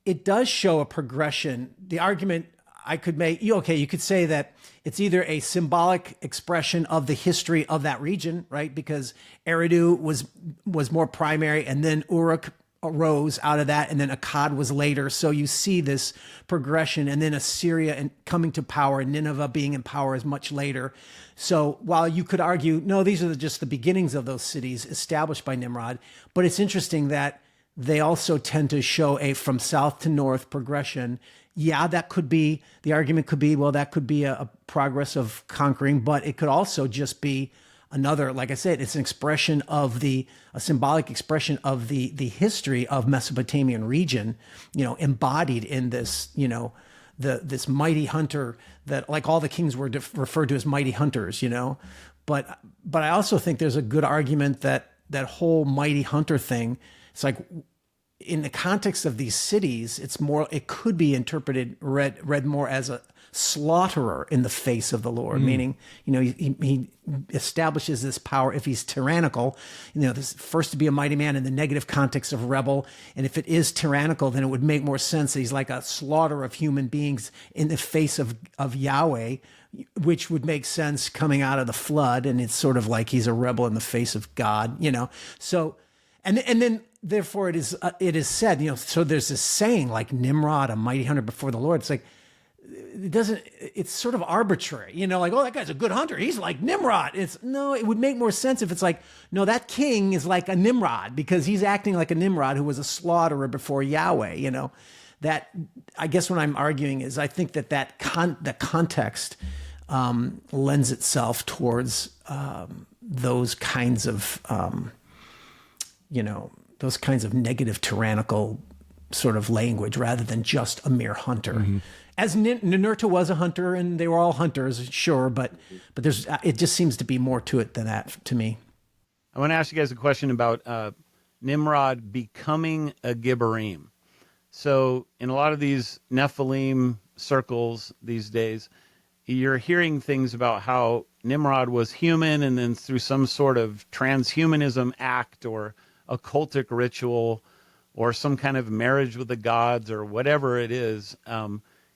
it does show a progression. The argument I could make, you could say that it's either a symbolic expression of the history of that region, right? Because Eridu was more primary, and then Uruk arose out of that, and then Akkad was later. So you see this progression, and then Assyria and coming to power, and Nineveh being in power is much later. So while you could argue, no, these are just the beginnings of those cities established by Nimrod, but it's interesting that they also tend to show a from south to north progression. Yeah, that could be, the argument could be, well, that could be a progress of conquering, but it could also just be another, like I said, it's an expression of a symbolic expression of the history of Mesopotamian region, embodied in this, this mighty hunter that, like, all the kings were referred to as mighty hunters, but I also think there's a good argument that that whole mighty hunter thing, it's like, in the context of these cities, it could be read more as a slaughterer in the face of the Lord, meaning, he establishes this power. If he's tyrannical, this first to be a mighty man in the negative context of rebel. And if it is tyrannical, then it would make more sense that he's like a slaughter of human beings in the face of Yahweh, which would make sense coming out of the flood. And it's sort of like he's a rebel in the face of God, so, and then, therefore, it is said, so there's this saying like Nimrod, a mighty hunter before the Lord. It's like, it's sort of arbitrary, like, oh, that guy's a good hunter. He's like Nimrod. It would make more sense if it's like, no, that king is like a Nimrod because he's acting like a Nimrod who was a slaughterer before Yahweh, that, I guess what I'm arguing is I think that the context lends itself towards those kinds of, those kinds of negative tyrannical sort of language rather than just a mere hunter. Mm-hmm. As Ninurta was a hunter and they were all hunters, sure, but it just seems to be more to it than that to me. I want to ask you guys a question about Nimrod becoming a Gibberim. So in a lot of these Nephilim circles these days, you're hearing things about how Nimrod was human and then through some sort of transhumanism act or occultic ritual or some kind of marriage with the gods or whatever it is,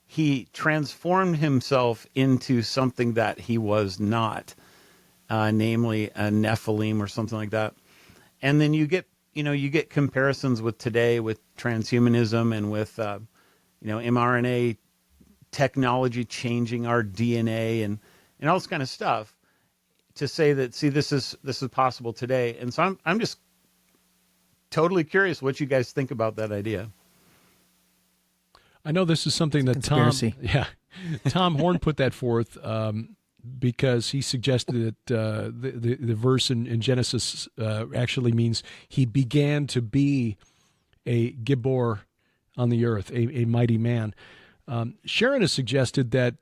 he transformed himself into something that he was not, namely a Nephilim or something like that. And then you get comparisons with today with transhumanism and with mRNA technology changing our DNA and all this kind of stuff to say that, see, this is possible today. And so I'm just totally curious what you guys think about that idea. I know this is something that Tom Horn put that forth because he suggested that the verse in Genesis actually means he began to be a Gibor on the earth, a mighty man. Sharon has suggested that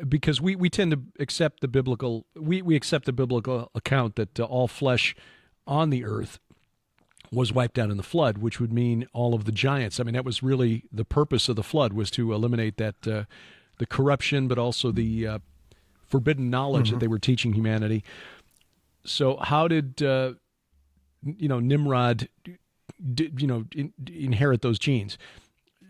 because we tend to accept the biblical, we accept the biblical account that all flesh on the earth was wiped out in the flood, which would mean all of the giants. I mean, that was really the purpose of the flood, was to eliminate that the corruption, but also the forbidden knowledge that they were teaching humanity. So how did Nimrod inherit those genes?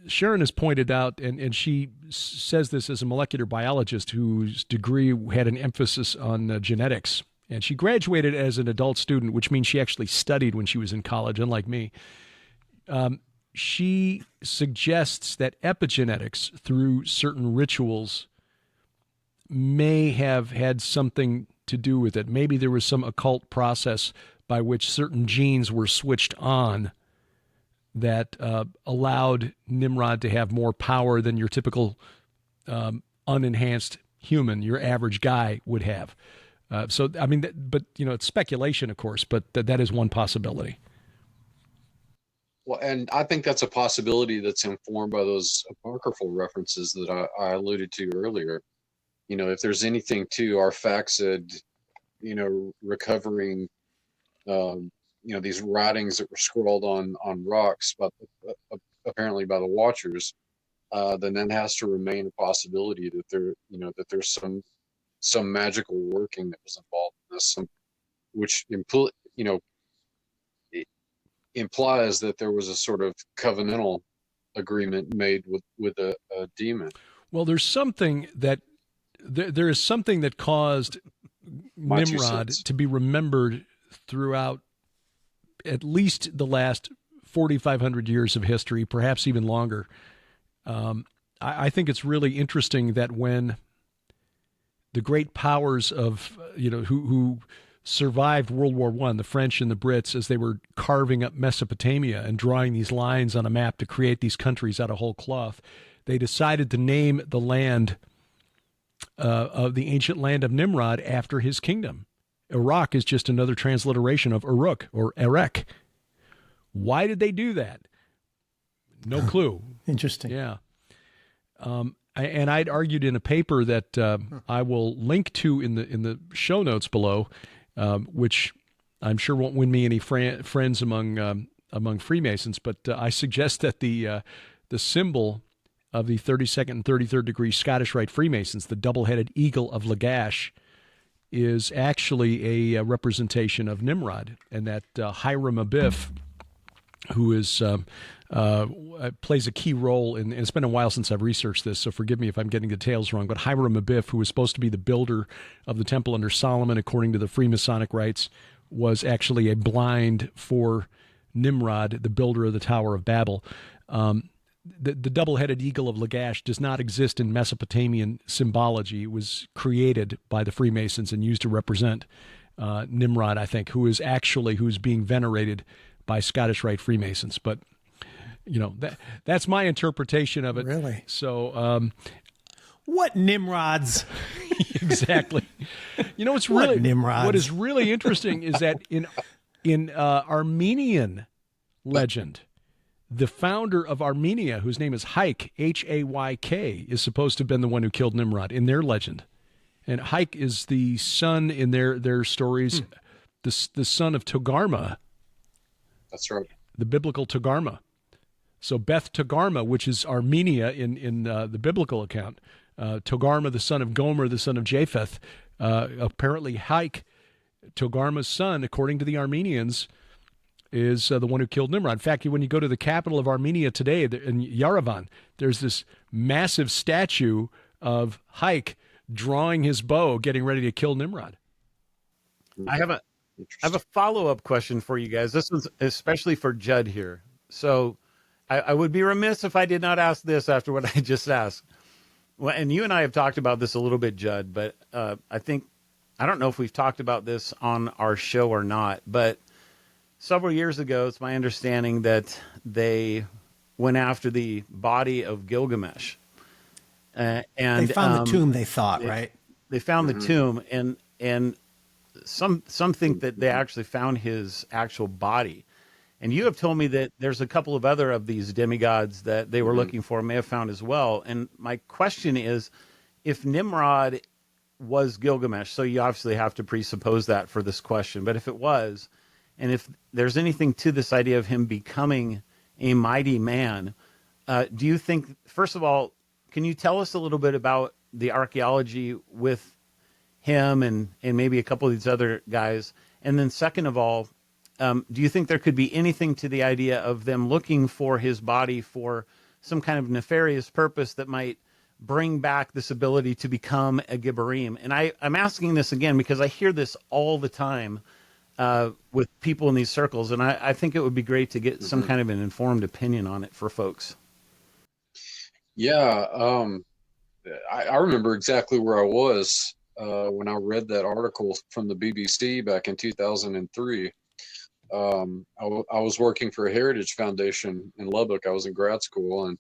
Sharon has pointed out, and she says this as a molecular biologist whose degree had an emphasis on genetics. And she graduated as an adult student, which means she actually studied when she was in college, unlike me. She suggests that epigenetics, through certain rituals, may have had something to do with it. Maybe there was some occult process by which certain genes were switched on that allowed Nimrod to have more power than your typical unenhanced human, your average guy, would have. So, I mean, but, it's speculation, of course, but that is one possibility. Well, and I think that's a possibility that's informed by those apocryphal references that I alluded to earlier. If there's anything to our Faxid, recovering, these writings that were scrawled on rocks, but apparently by the Watchers, then that has to remain a possibility that that there's some magical working that was involved in this, which implies that there was a sort of covenantal agreement made with a demon. Well, there's something that there is something that caused Nimrod to be remembered throughout at least the last 4,500 years of history, perhaps even longer. I think it's really interesting that when the great powers of, who survived World War I, the French and the Brits, as they were carving up Mesopotamia and drawing these lines on a map to create these countries out of whole cloth. They decided to name the land of the ancient land of Nimrod after his kingdom. Iraq is just another transliteration of Uruk or Erech. Why did they do that? No clue. Interesting. Yeah. And I'd argued in a paper that I will link to in the show notes below, which I'm sure won't win me any friends among Freemasons, but I suggest that the symbol of the 32nd and 33rd degree Scottish Rite Freemasons, the double-headed eagle of Lagash, is actually a representation of Nimrod, and that Hiram Abiff, who is plays a key role in, and it's been a while since I've researched this, so forgive me if I'm getting details wrong, but Hiram Abiff, who was supposed to be the builder of the temple under Solomon, according to the Freemasonic rites, was actually a blind for Nimrod, the builder of the Tower of Babel. The double-headed eagle of Lagash does not exist in Mesopotamian symbology. It was created by the Freemasons and used to represent Nimrod, I think, who's being venerated by Scottish Rite Freemasons. But that's my interpretation of it. Really? So, what Nimrods? Exactly. What's What really Nimrods? what is really interesting is that in Armenian legend, the founder of Armenia, whose name is Hayk, Hayk, is supposed to have been the one who killed Nimrod in their legend. And Hayk is the son in their stories, the son of Togarma. That's right. The biblical Togarma. So Beth Togarma, which is Armenia in the biblical account, Togarma, the son of Gomer, the son of Japheth, apparently Hayk, Togarma's son, according to the Armenians, is the one who killed Nimrod. In fact, when you go to the capital of Armenia today, in Yerevan, there's this massive statue of Hayk drawing his bow, getting ready to kill Nimrod. I have a follow-up question for you guys. This one's especially for Judd here. So I would be remiss if I did not ask this after what I just asked. Well, and you and I have talked about this a little bit, Judd, but I don't know if we've talked about this on our show or not, but several years ago, it's my understanding that they went after the body of Gilgamesh. And they found the tomb, they thought, right? They found the tomb, and some think that they actually found his actual body. And you have told me that there's a couple of other of these demigods that they were looking for, may have found as well. And my question is, if Nimrod was Gilgamesh, so you obviously have to presuppose that for this question, but if it was, and if there's anything to this idea of him becoming a mighty man, do you think, first of all, can you tell us a little bit about the archaeology with him and maybe a couple of these other guys? And then second of all, do you think there could be anything to the idea of them looking for his body for some kind of nefarious purpose that might bring back this ability to become a Gibborim? And I'm asking this again because I hear this all the time with people in these circles, and I think it would be great to get some kind of an informed opinion on it for folks. Yeah, I remember exactly where I was when I read that article from the BBC back in 2003. I was working for a heritage foundation in Lubbock. I was in grad school and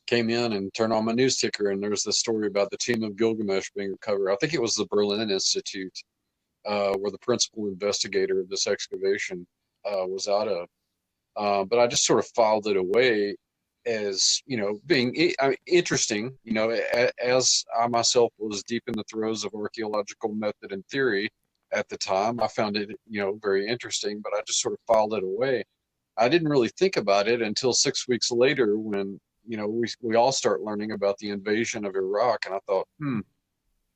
came in and turned on my news ticker, and there's this story about the tomb of Gilgamesh being recovered. I think it was the Berlin Institute where the principal investigator of this excavation was out of. But I just sort of filed it away as, being interesting, as I myself was deep in the throes of archaeological method and theory at the time. I found it, very interesting, but I just sort of filed it away. I didn't really think about it until 6 weeks later when, we all start learning about the invasion of Iraq. And I thought,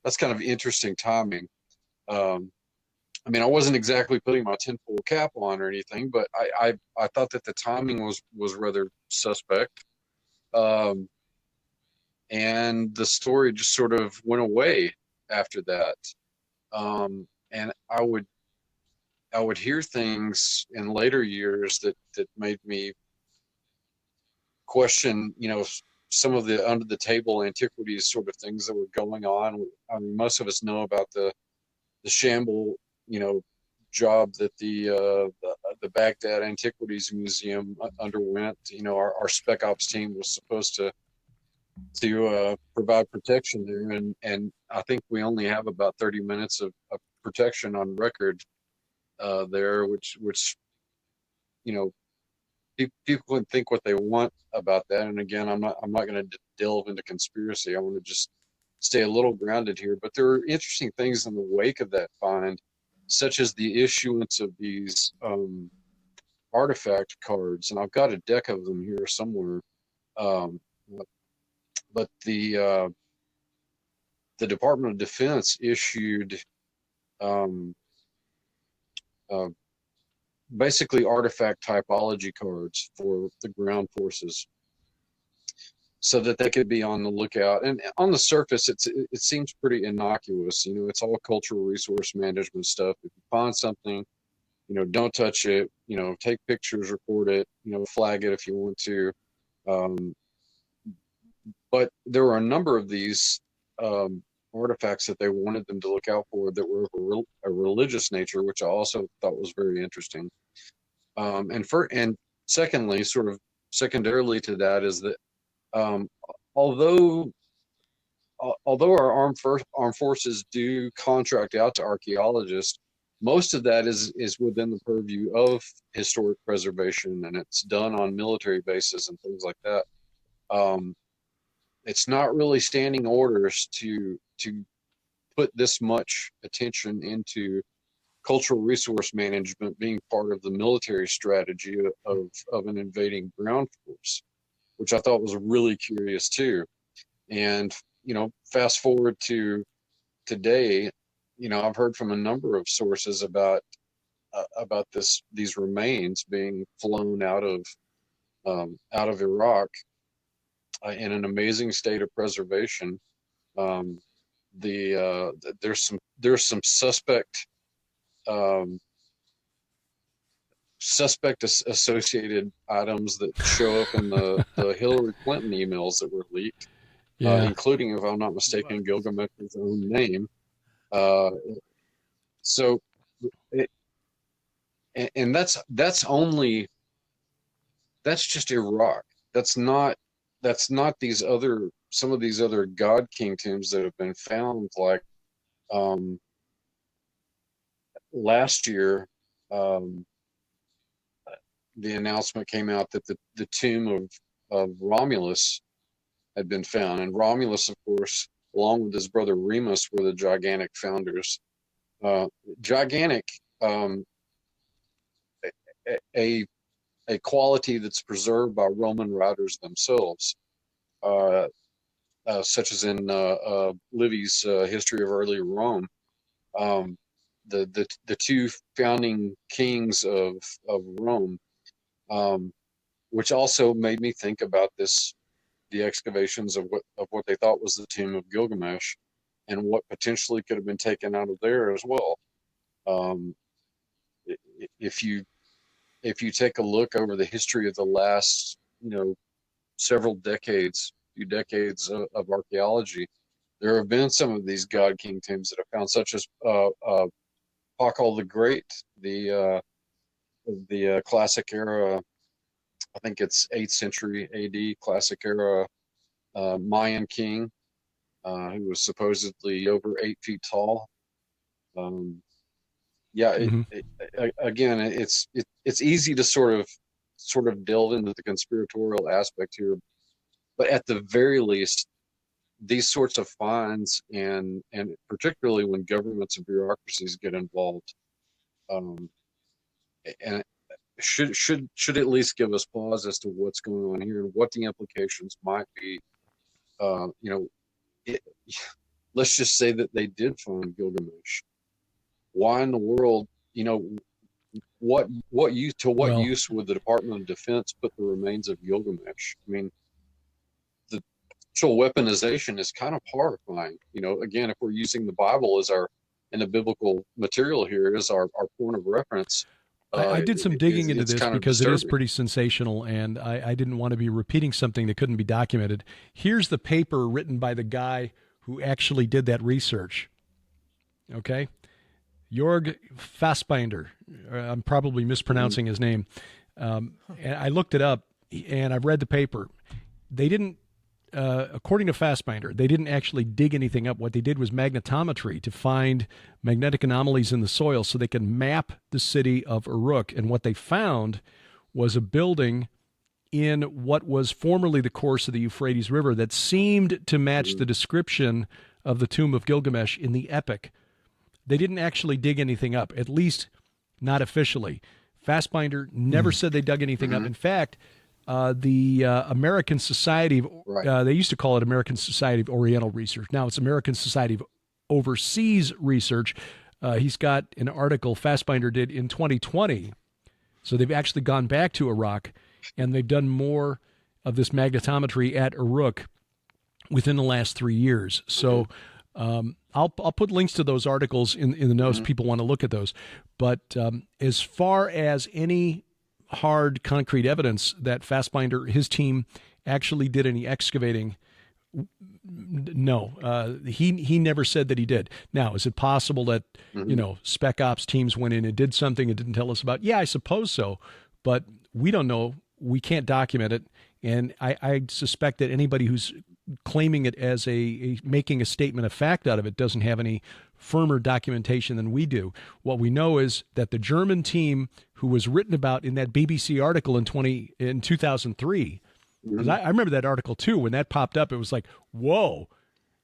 that's kind of interesting timing. I wasn't exactly putting my tinfoil cap on or anything, but I thought that the timing was rather suspect. And the story just sort of went away after that. And I would hear things in later years that made me question, some of the under the table antiquities sort of things that were going on. Most of us know about the Shamble, job that the Baghdad Antiquities Museum underwent. You know, our spec ops team was supposed to provide protection there, and I think we only have about 30 minutes of protection on record there, which you know, people can think what they want about that. And again, I'm not going to delve into conspiracy. I want to just stay a little grounded here. But there are interesting things in the wake of that find, such as the issuance of these artifact cards, and I've got a deck of them here somewhere. But the Department of Defense issued basically artifact typology cards for the ground forces, so that they could be on the lookout. And on the surface, it seems pretty innocuous. You know, it's all cultural resource management stuff. If you find something, you know, don't touch it. You know, take pictures, record it. You know, flag it if you want to. But there were a number of these artifacts that they wanted them to look out for that were of a religious nature, which I also thought was very interesting. And secondly, sort of secondarily to that, is that although our armed forces do contract out to archaeologists, most of that is within the purview of historic preservation, and it's done on military bases and things like that. It's not really standing orders to put this much attention into cultural resource management being part of the military strategy of an invading ground force, which I thought was really curious too. And, you know, fast forward to today, you know, I've heard from a number of sources about these remains being flown out of Iraq in an amazing state of preservation. There's some suspect associated items that show up in the Hillary Clinton emails that were leaked, including, if I'm not mistaken, Gilgamesh's own name. And that's just Iraq. That's not some of these other God King tombs that have been found. Like last year, the announcement came out that the tomb of Romulus had been found, and Romulus, of course, along with his brother Remus, were the gigantic founders. Gigantic, a quality that's preserved by Roman writers themselves, such as in Livy's History of Early Rome. The two founding kings of Rome, which also made me think about the excavations of what they thought was the tomb of Gilgamesh, and what potentially could have been taken out of there as well. If you take a look over the history of the last, you know, few decades of archaeology, there have been some of these God King tombs that are found, such as Pakal the Great, the classic era, I think it's 8th century AD, classic era Mayan king, who was supposedly over 8 feet tall. Again, it's easy to sort of delve into the conspiratorial aspect here, but at the very least, these sorts of finds, and particularly when governments and bureaucracies get involved, and should at least give us pause as to what's going on here and what the implications might be. Let's just say that they did find Gilgamesh. Why in the world, you know, what use would the Department of Defense put the remains of Gilgamesh? I mean, the actual weaponization is kind of horrifying. You know, again, if we're using the Bible and the biblical material here as our point of reference. I did some digging into this because disturbing. It is pretty sensational, and I didn't want to be repeating something that couldn't be documented. Here's the paper written by the guy who actually did that research. Okay? Jörg Fassbinder. I'm probably mispronouncing his name. And I looked it up, and I've read the paper. They didn't, according to Fassbinder, they didn't actually dig anything up. What they did was magnetometry to find magnetic anomalies in the soil so they could map the city of Uruk. And what they found was a building in what was formerly the course of the Euphrates River that seemed to match the description of the Tomb of Gilgamesh in the Epic. They didn't actually dig anything up, at least not officially. Fassbinder never said they dug anything up. In fact, the American Society of, they used to call it American Society of Oriental Research. Now it's American Society of Overseas Research. He's got an article Fassbinder did in 2020. So they've actually gone back to Iraq, and they've done more of this magnetometry at Uruk within the last 3 years. So I'll put links to those articles in the notes. People want to look at those. But as far as any hard concrete evidence that Fassbinder, his team, actually did any excavating, no. He never said that he did. Now, is it possible that spec ops teams went in and did something and didn't tell us about? Yeah, I suppose so. But we don't know. We can't document it. And I suspect that anybody who's claiming it as making a statement of fact out of it doesn't have any firmer documentation than we do. What we know is that the German team who was written about in that BBC article in 2003, because I remember that article too. When that popped up, it was like, whoa.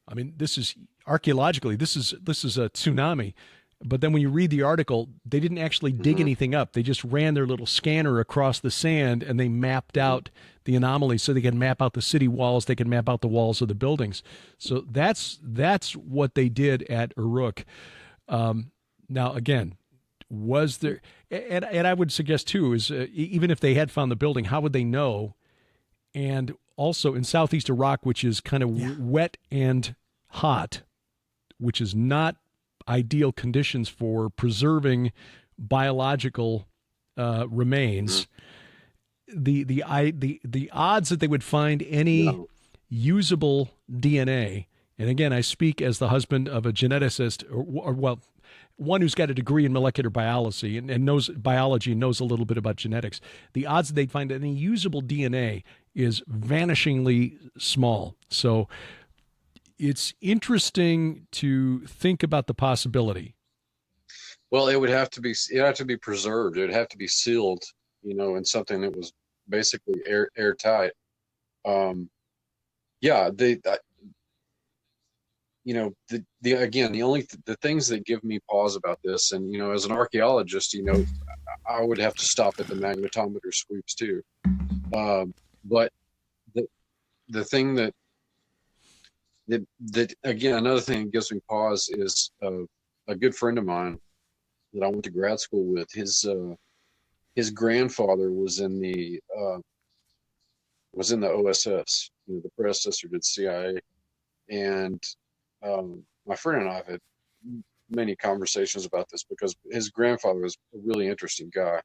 I mean, this is archaeologically, this is a tsunami. But then when you read the article, they didn't actually dig anything up. They just ran their little scanner across the sand and they mapped out the anomalies so they could map out the city walls. They could map out the walls of the buildings. So that's what they did at Uruk. Now, again, was there, and I would suggest too, is even if they had found the building, how would they know? And also in southeast Iraq, which is kind of wet and hot, which is not ideal conditions for preserving biological remains. The odds that they would find any usable DNA, and again, I speak as the husband of a geneticist, or one who's got a degree in molecular biology and knows biology and knows a little bit about genetics. The odds that they'd find any usable DNA is vanishingly small. So it's interesting to think about the possibility. Well, it would have to be preserved. It would have to be sealed, in something that was basically airtight. Again, the things that give me pause about this, and as an archaeologist, I would have to stop at the magnetometer sweeps too. But the thing that again, another thing that gives me pause is a good friend of mine that I went to grad school with. His grandfather was in the OSS, the predecessor to the CIA, and my friend and I have had many conversations about this because his grandfather was a really interesting guy.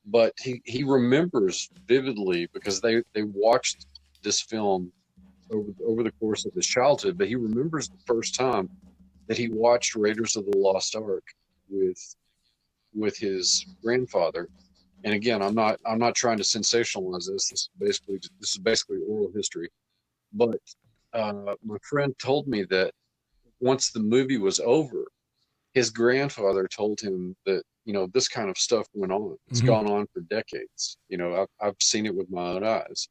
But he remembers vividly because they watched this film over the course of his childhood, but he remembers the first time that he watched Raiders of the Lost Ark with his grandfather. And again, I'm not trying to sensationalize this. This is basically oral history. But my friend told me that once the movie was over, his grandfather told him that this kind of stuff went on. It's gone on for decades. I've seen it with my own eyes.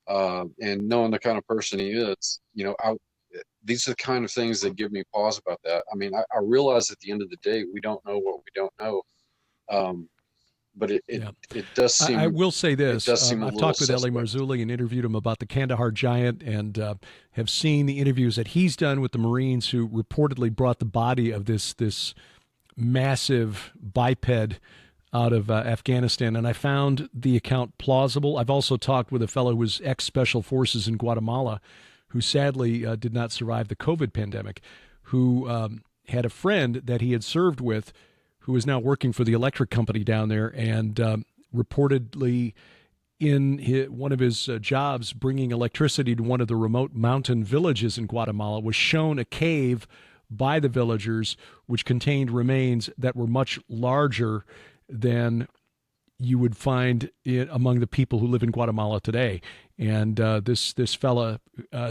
And knowing the kind of person he is, these are the kind of things that give me pause about that. I mean, I realize at the end of the day, we don't know what we don't know. But it does seem. I will say this. It does seem I've talked with Eli Marzulli and interviewed him about the Kandahar Giant, and have seen the interviews that he's done with the Marines who reportedly brought the body of this massive biped out of Afghanistan, and I found the account plausible. I've also talked with a fellow who was ex-Special Forces in Guatemala, who sadly did not survive the COVID pandemic, who had a friend that he had served with who is now working for the electric company down there, and reportedly in one of his jobs bringing electricity to one of the remote mountain villages in Guatemala was shown a cave by the villagers, which contained remains that were much larger than you would find among the people who live in Guatemala today. And this fella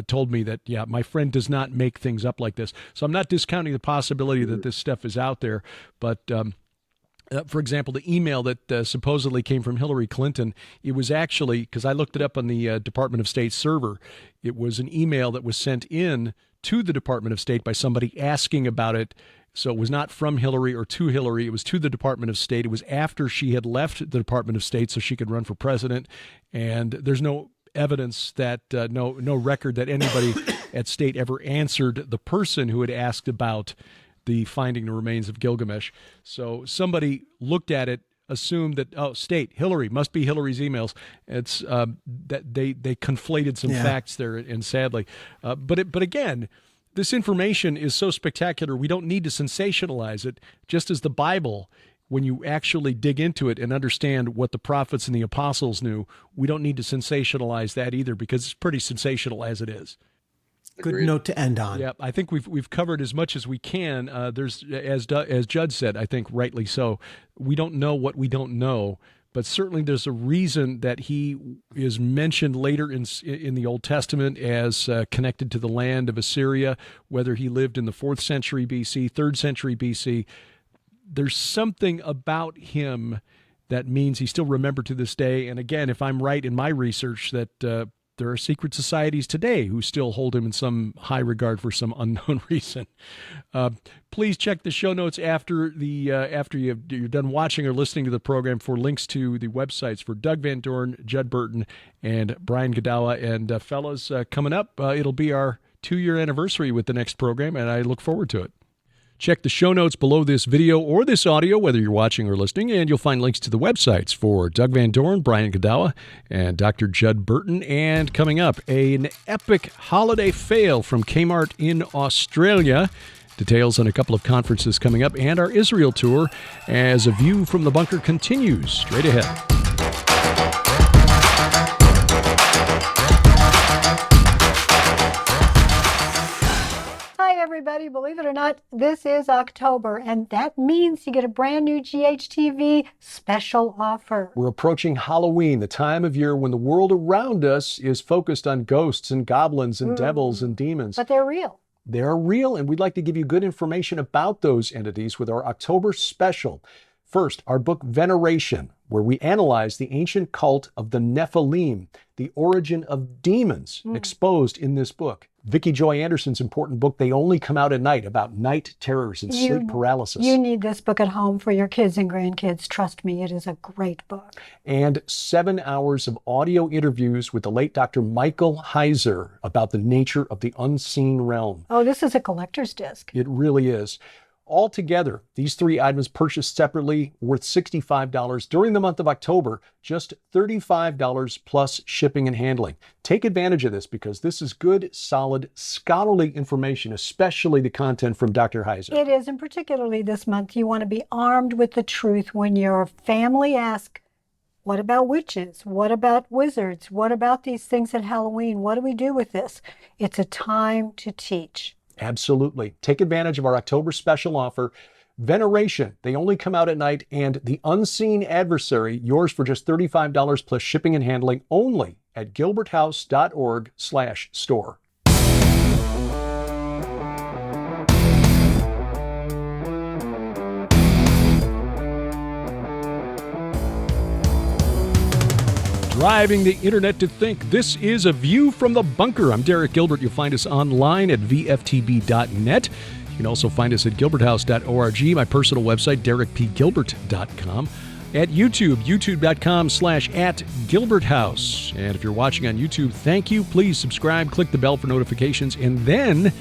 told me that, yeah, my friend does not make things up like this. So I'm not discounting the possibility that this stuff is out there. But, for example, the email that supposedly came from Hillary Clinton, it was actually, because I looked it up on the Department of State server, it was an email that was sent in to the Department of State by somebody asking about it. So it was not from Hillary or to Hillary. It was to the Department of State. It was after she had left the Department of State so she could run for president. And there's no evidence that, no record that anybody at State ever answered the person who had asked about the finding the remains of Gilgamesh. So somebody looked at it, assumed that, oh, State, Hillary, must be Hillary's emails. It's that they conflated some facts there, and sadly. But again, this information is so spectacular, we don't need to sensationalize it, just as the Bible, when you actually dig into it and understand what the prophets and the apostles knew, we don't need to sensationalize that either, because it's pretty sensational as it is. Good note to end on. Yeah, I think we've covered as much as we can. There's, as Judd said, I think rightly so, we don't know what we don't know. But certainly there's a reason that he is mentioned later in the Old Testament as connected to the land of Assyria, whether he lived in the 4th century BC, 3rd century BC. There's something about him that means he's still remembered to this day. And again, if I'm right in my research, that there are secret societies today who still hold him in some high regard for some unknown reason. Please check the show notes after you're done watching or listening to the program for links to the websites for Doug Van Dorn, Judd Burton, and Brian Godawa. And fellas, coming up, it'll be our 2-year anniversary with the next program, and I look forward to it. Check the show notes below this video or this audio, whether you're watching or listening, and you'll find links to the websites for Doug Van Dorn, Brian Godawa, and Dr. Judd Burton. And coming up, an epic holiday fail from Kmart in Australia. Details on a couple of conferences coming up, and our Israel tour as A View from the Bunker continues straight ahead. Everybody, believe it or not, this is October, and that means you get a brand new GHTV special offer. We're approaching Halloween, the time of year when the world around us is focused on ghosts and goblins and devils and demons. But they're real. They're real, and we'd like to give you good information about those entities with our October special. First, our book Veneration, where we analyze the ancient cult of the Nephilim, the origin of demons exposed in this book. Vicki Joy Anderson's important book, They Only Come Out at Night, about night terrors and sleep paralysis. You need this book at home for your kids and grandkids. Trust me, it is a great book. And 7 hours of audio interviews with the late Dr. Michael Heiser about the nature of the unseen realm. Oh, this is a collector's disc. It really is. Altogether, these 3 items purchased separately worth $65 during the month of October, just $35 plus shipping and handling. Take advantage of this because this is good, solid, scholarly information, especially the content from Dr. Heiser. It is, and particularly this month, you want to be armed with the truth when your family asks, what about witches? What about wizards? What about these things at Halloween? What do we do with this? It's a time to teach. Absolutely. Take advantage of our October special offer. Veneration, They Only Come Out at Night, and The Unseen Adversary, yours for just $35 plus shipping and handling only at gilberthouse.org/store. Driving the internet to think. This is A View from the Bunker. I'm Derek Gilbert. You'll find us online at VFTB.net. You can also find us at gilberthouse.org, my personal website, derekpgilbert.com, at YouTube, youtube.com/@GilbertHouse. And if you're watching on YouTube, thank you. Please subscribe, click the bell for notifications, and then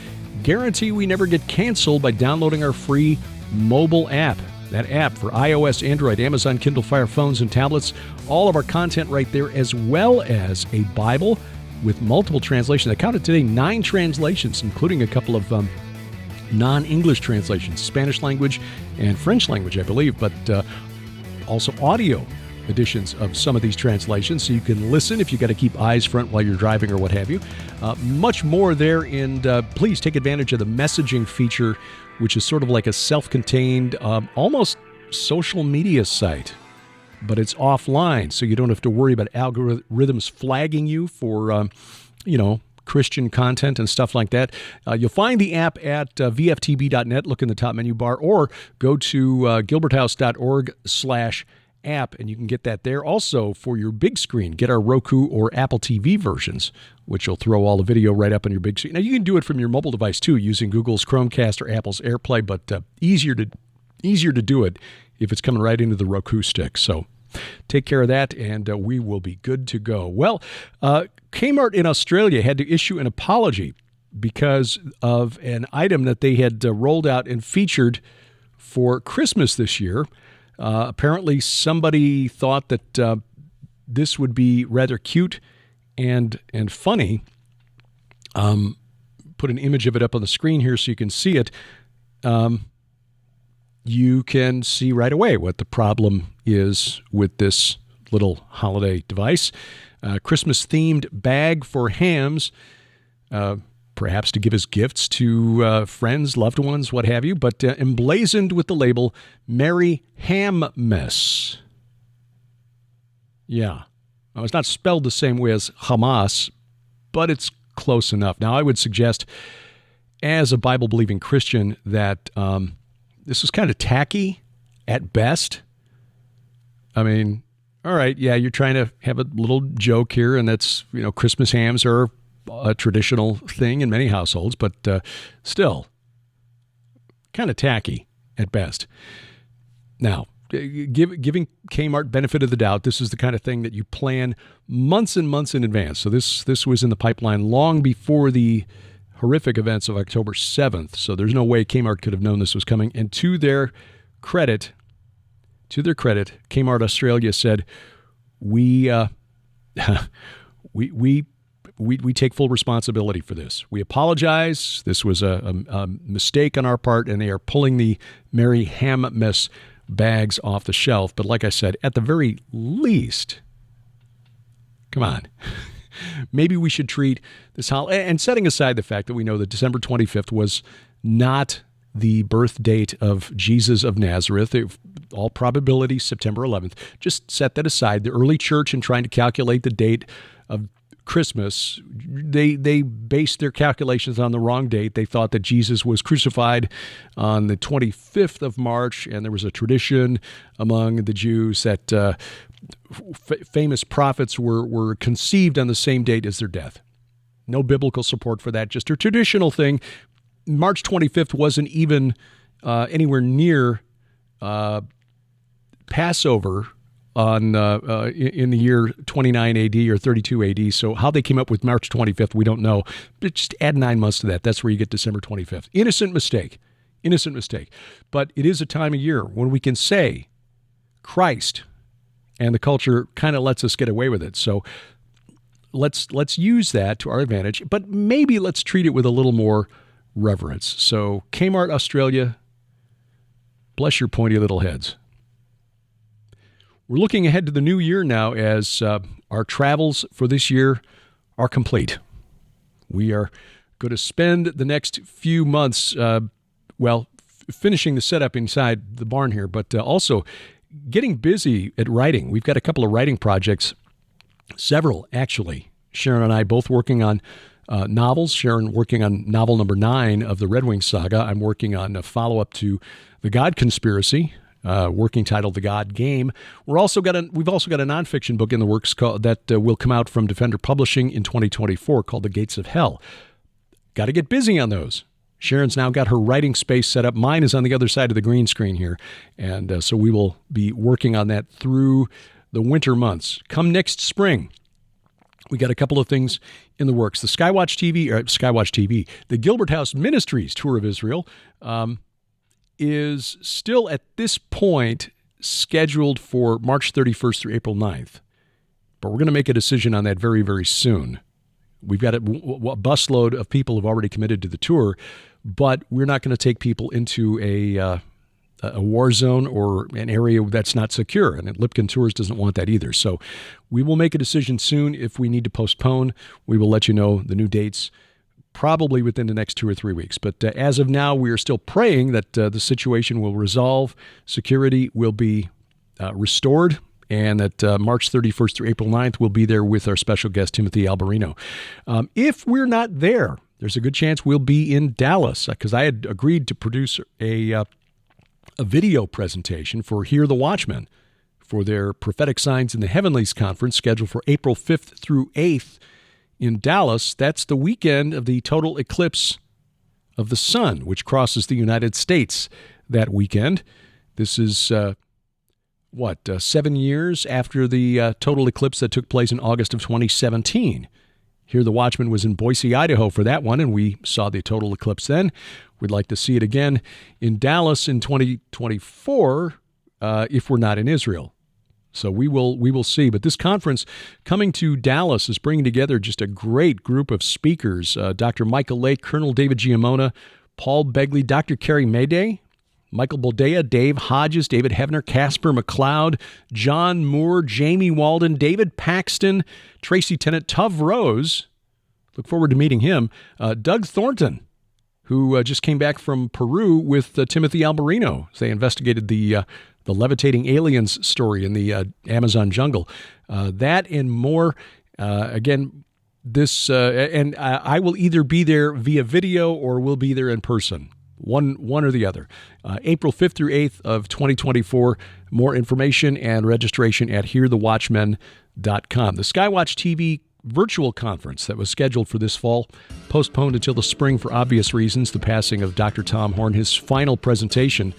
guarantee we never get canceled by downloading our free mobile app. That app for iOS, Android, Amazon, Kindle Fire phones and tablets. All of our content right there, as well as a Bible with multiple translations. I counted today 9 translations, including a couple of non-English translations, Spanish language and French language, I believe, but also audio editions of some of these translations, so you can listen if you got to keep eyes front while you're driving or what have you. Much more there, and please take advantage of the messaging feature, which is sort of like a self-contained, almost social media site, but it's offline, so you don't have to worry about algorithms flagging you for, Christian content and stuff like that. You'll find the app at vftb.net. Look in the top menu bar, or go to gilberthouse.org/app, and you can get that there. Also, for your big screen, get our Roku or Apple TV versions, which will throw all the video right up on your big screen. Now, you can do it from your mobile device, too, using Google's Chromecast or Apple's AirPlay, but easier to do it if it's coming right into the Roku stick. So take care of that, and we will be good to go. Well, Kmart in Australia had to issue an apology because of an item that they had rolled out and featured for Christmas this year. Apparently, somebody thought that this would be rather cute and funny. Put an image of it up on the screen here so you can see it. You can see right away what the problem is with this little holiday device. Christmas-themed bag for hams, perhaps to give as gifts to friends, loved ones, what have you, but emblazoned with the label, Merry Ham-mess. Yeah. Now, it's not spelled the same way as Hamas, but it's close enough. Now, I would suggest, as a Bible-believing Christian, that this is kind of tacky at best. I mean, all right, yeah, you're trying to have a little joke here, and that's, Christmas hams are a traditional thing in many households, but still kind of tacky at best. Now, giving Kmart benefit of the doubt, this is the kind of thing that you plan months and months in advance. So this was in the pipeline long before the horrific events of October 7th, so there's no way Kmart could have known this was coming. And to their credit, Kmart Australia said, we take full responsibility for this. We apologize. This was a mistake on our part, and they are pulling the Merry Ham-mess bags off the shelf. But like I said, at the very least, come on. Maybe we should treat this holiday, and setting aside the fact that we know that December 25th was not the birth date of Jesus of Nazareth, all probability September 11th. Just set that aside. The early church, in trying to calculate the date of Christmas, they based their calculations on the wrong date. They thought that Jesus was crucified on the 25th of March, and there was a tradition among the Jews that famous prophets were conceived on the same date as their death. No biblical support for that, just a traditional thing. March 25th wasn't even anywhere near Passover in the year 29 AD or 32 AD. So how they came up with March 25th, we don't know. But just add 9 months to that. That's where you get December 25th. Innocent mistake. But it is a time of year when we can say Christ, and the culture kind of lets us get away with it. So let's use that to our advantage, but maybe let's treat it with a little more reverence. So Kmart Australia, bless your pointy little heads. We're looking ahead to the new year now, as our travels for this year are complete. We are going to spend the next few months, finishing the setup inside the barn here, but also getting busy at writing. We've got a couple of writing projects, several actually. Sharon and I both working on novels. Sharon working on novel number 9 of the Red Wing saga. I'm working on a follow-up to The God Conspiracy, working titled The God Game. We've also got a nonfiction book in the works that will come out from Defender Publishing in 2024 called The Gates of Hell. Got to get busy on those. Sharon's now got her writing space set up. Mine is on the other side of the green screen here. And so we will be working on that through the winter months. Come next spring, we got a couple of things in the works. The Skywatch TV, the Gilbert House Ministries Tour of Israel is still at this point scheduled for March 31st through April 9th. But we're going to make a decision on that very, very soon. We've got a busload of people who've already committed to the tour, but we're not going to take people into a war zone or an area that's not secure. And Lipkin Tours doesn't want that either. So we will make a decision soon. If we need to postpone, we will let you know the new dates probably within the next 2 or 3 weeks. But as of now, we are still praying that the situation will resolve, security will be restored, and that March 31st through April 9th, we'll be there with our special guest, Timothy Alberino. If we're not there, there's a good chance we'll be in Dallas, because I had agreed to produce a video presentation for Hear the Watchmen for their Prophetic Signs in the Heavenlies conference scheduled for April 5th through 8th in Dallas. That's the weekend of the total eclipse of the sun, which crosses the United States that weekend. This is 7 years after the total eclipse that took place in August of 2017. Here, the Watchman was in Boise, Idaho for that one, and we saw the total eclipse then. We'd like to see it again in Dallas in 2024 if we're not in Israel. So we will see. But this conference coming to Dallas is bringing together just a great group of speakers. Dr. Michael Lake, Colonel David Giammona, Paul Begley, Dr. Carrie Mayday, Michael Boldea, Dave Hodges, David Hevner, Casper McLeod, John Moore, Jamie Walden, David Paxton, Tracy Tennant, Tuv Rose. Look forward to meeting him. Doug Thornton, who just came back from Peru with Timothy Alberino. They investigated the levitating aliens story in the Amazon jungle. That and more. Again, this and I will either be there via video or we'll be there in person. One or the other. April 5th through 8th of 2024. More information and registration at hearthewatchmen.com. The Skywatch TV virtual conference that was scheduled for this fall, postponed until the spring for obvious reasons. The passing of Dr. Tom Horn, his final presentation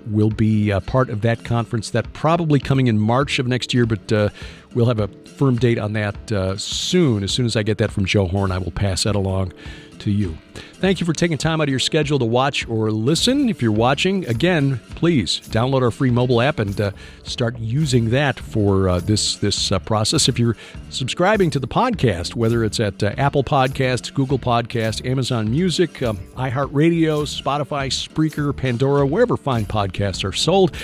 will be part of that conference. That probably coming in March of next year, but we'll have a firm date on that soon. As soon as I get that from Joe Horn, I will pass that along to you. Thank you for taking time out of your schedule to watch or listen. If you're watching, again, please download our free mobile app and start using that for this process. If you're subscribing to the podcast, whether it's at Apple Podcasts, Google Podcasts, Amazon Music, iHeartRadio, Spotify, Spreaker, Pandora, wherever fine podcasts are sold,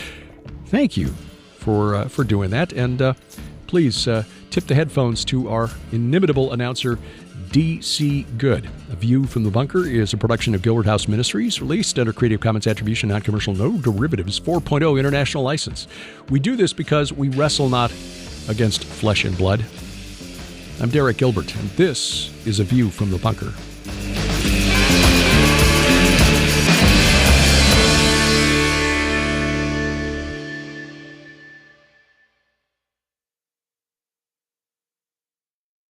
thank you for doing that. And please tip the headphones to our inimitable announcer, D.C. Good. A View from the Bunker is a production of Gilbert House Ministries, released under Creative Commons Attribution, Non-Commercial, No Derivatives 4.0 International License. We do this because we wrestle not against flesh and blood. I'm Derek Gilbert, and this is A View from the Bunker.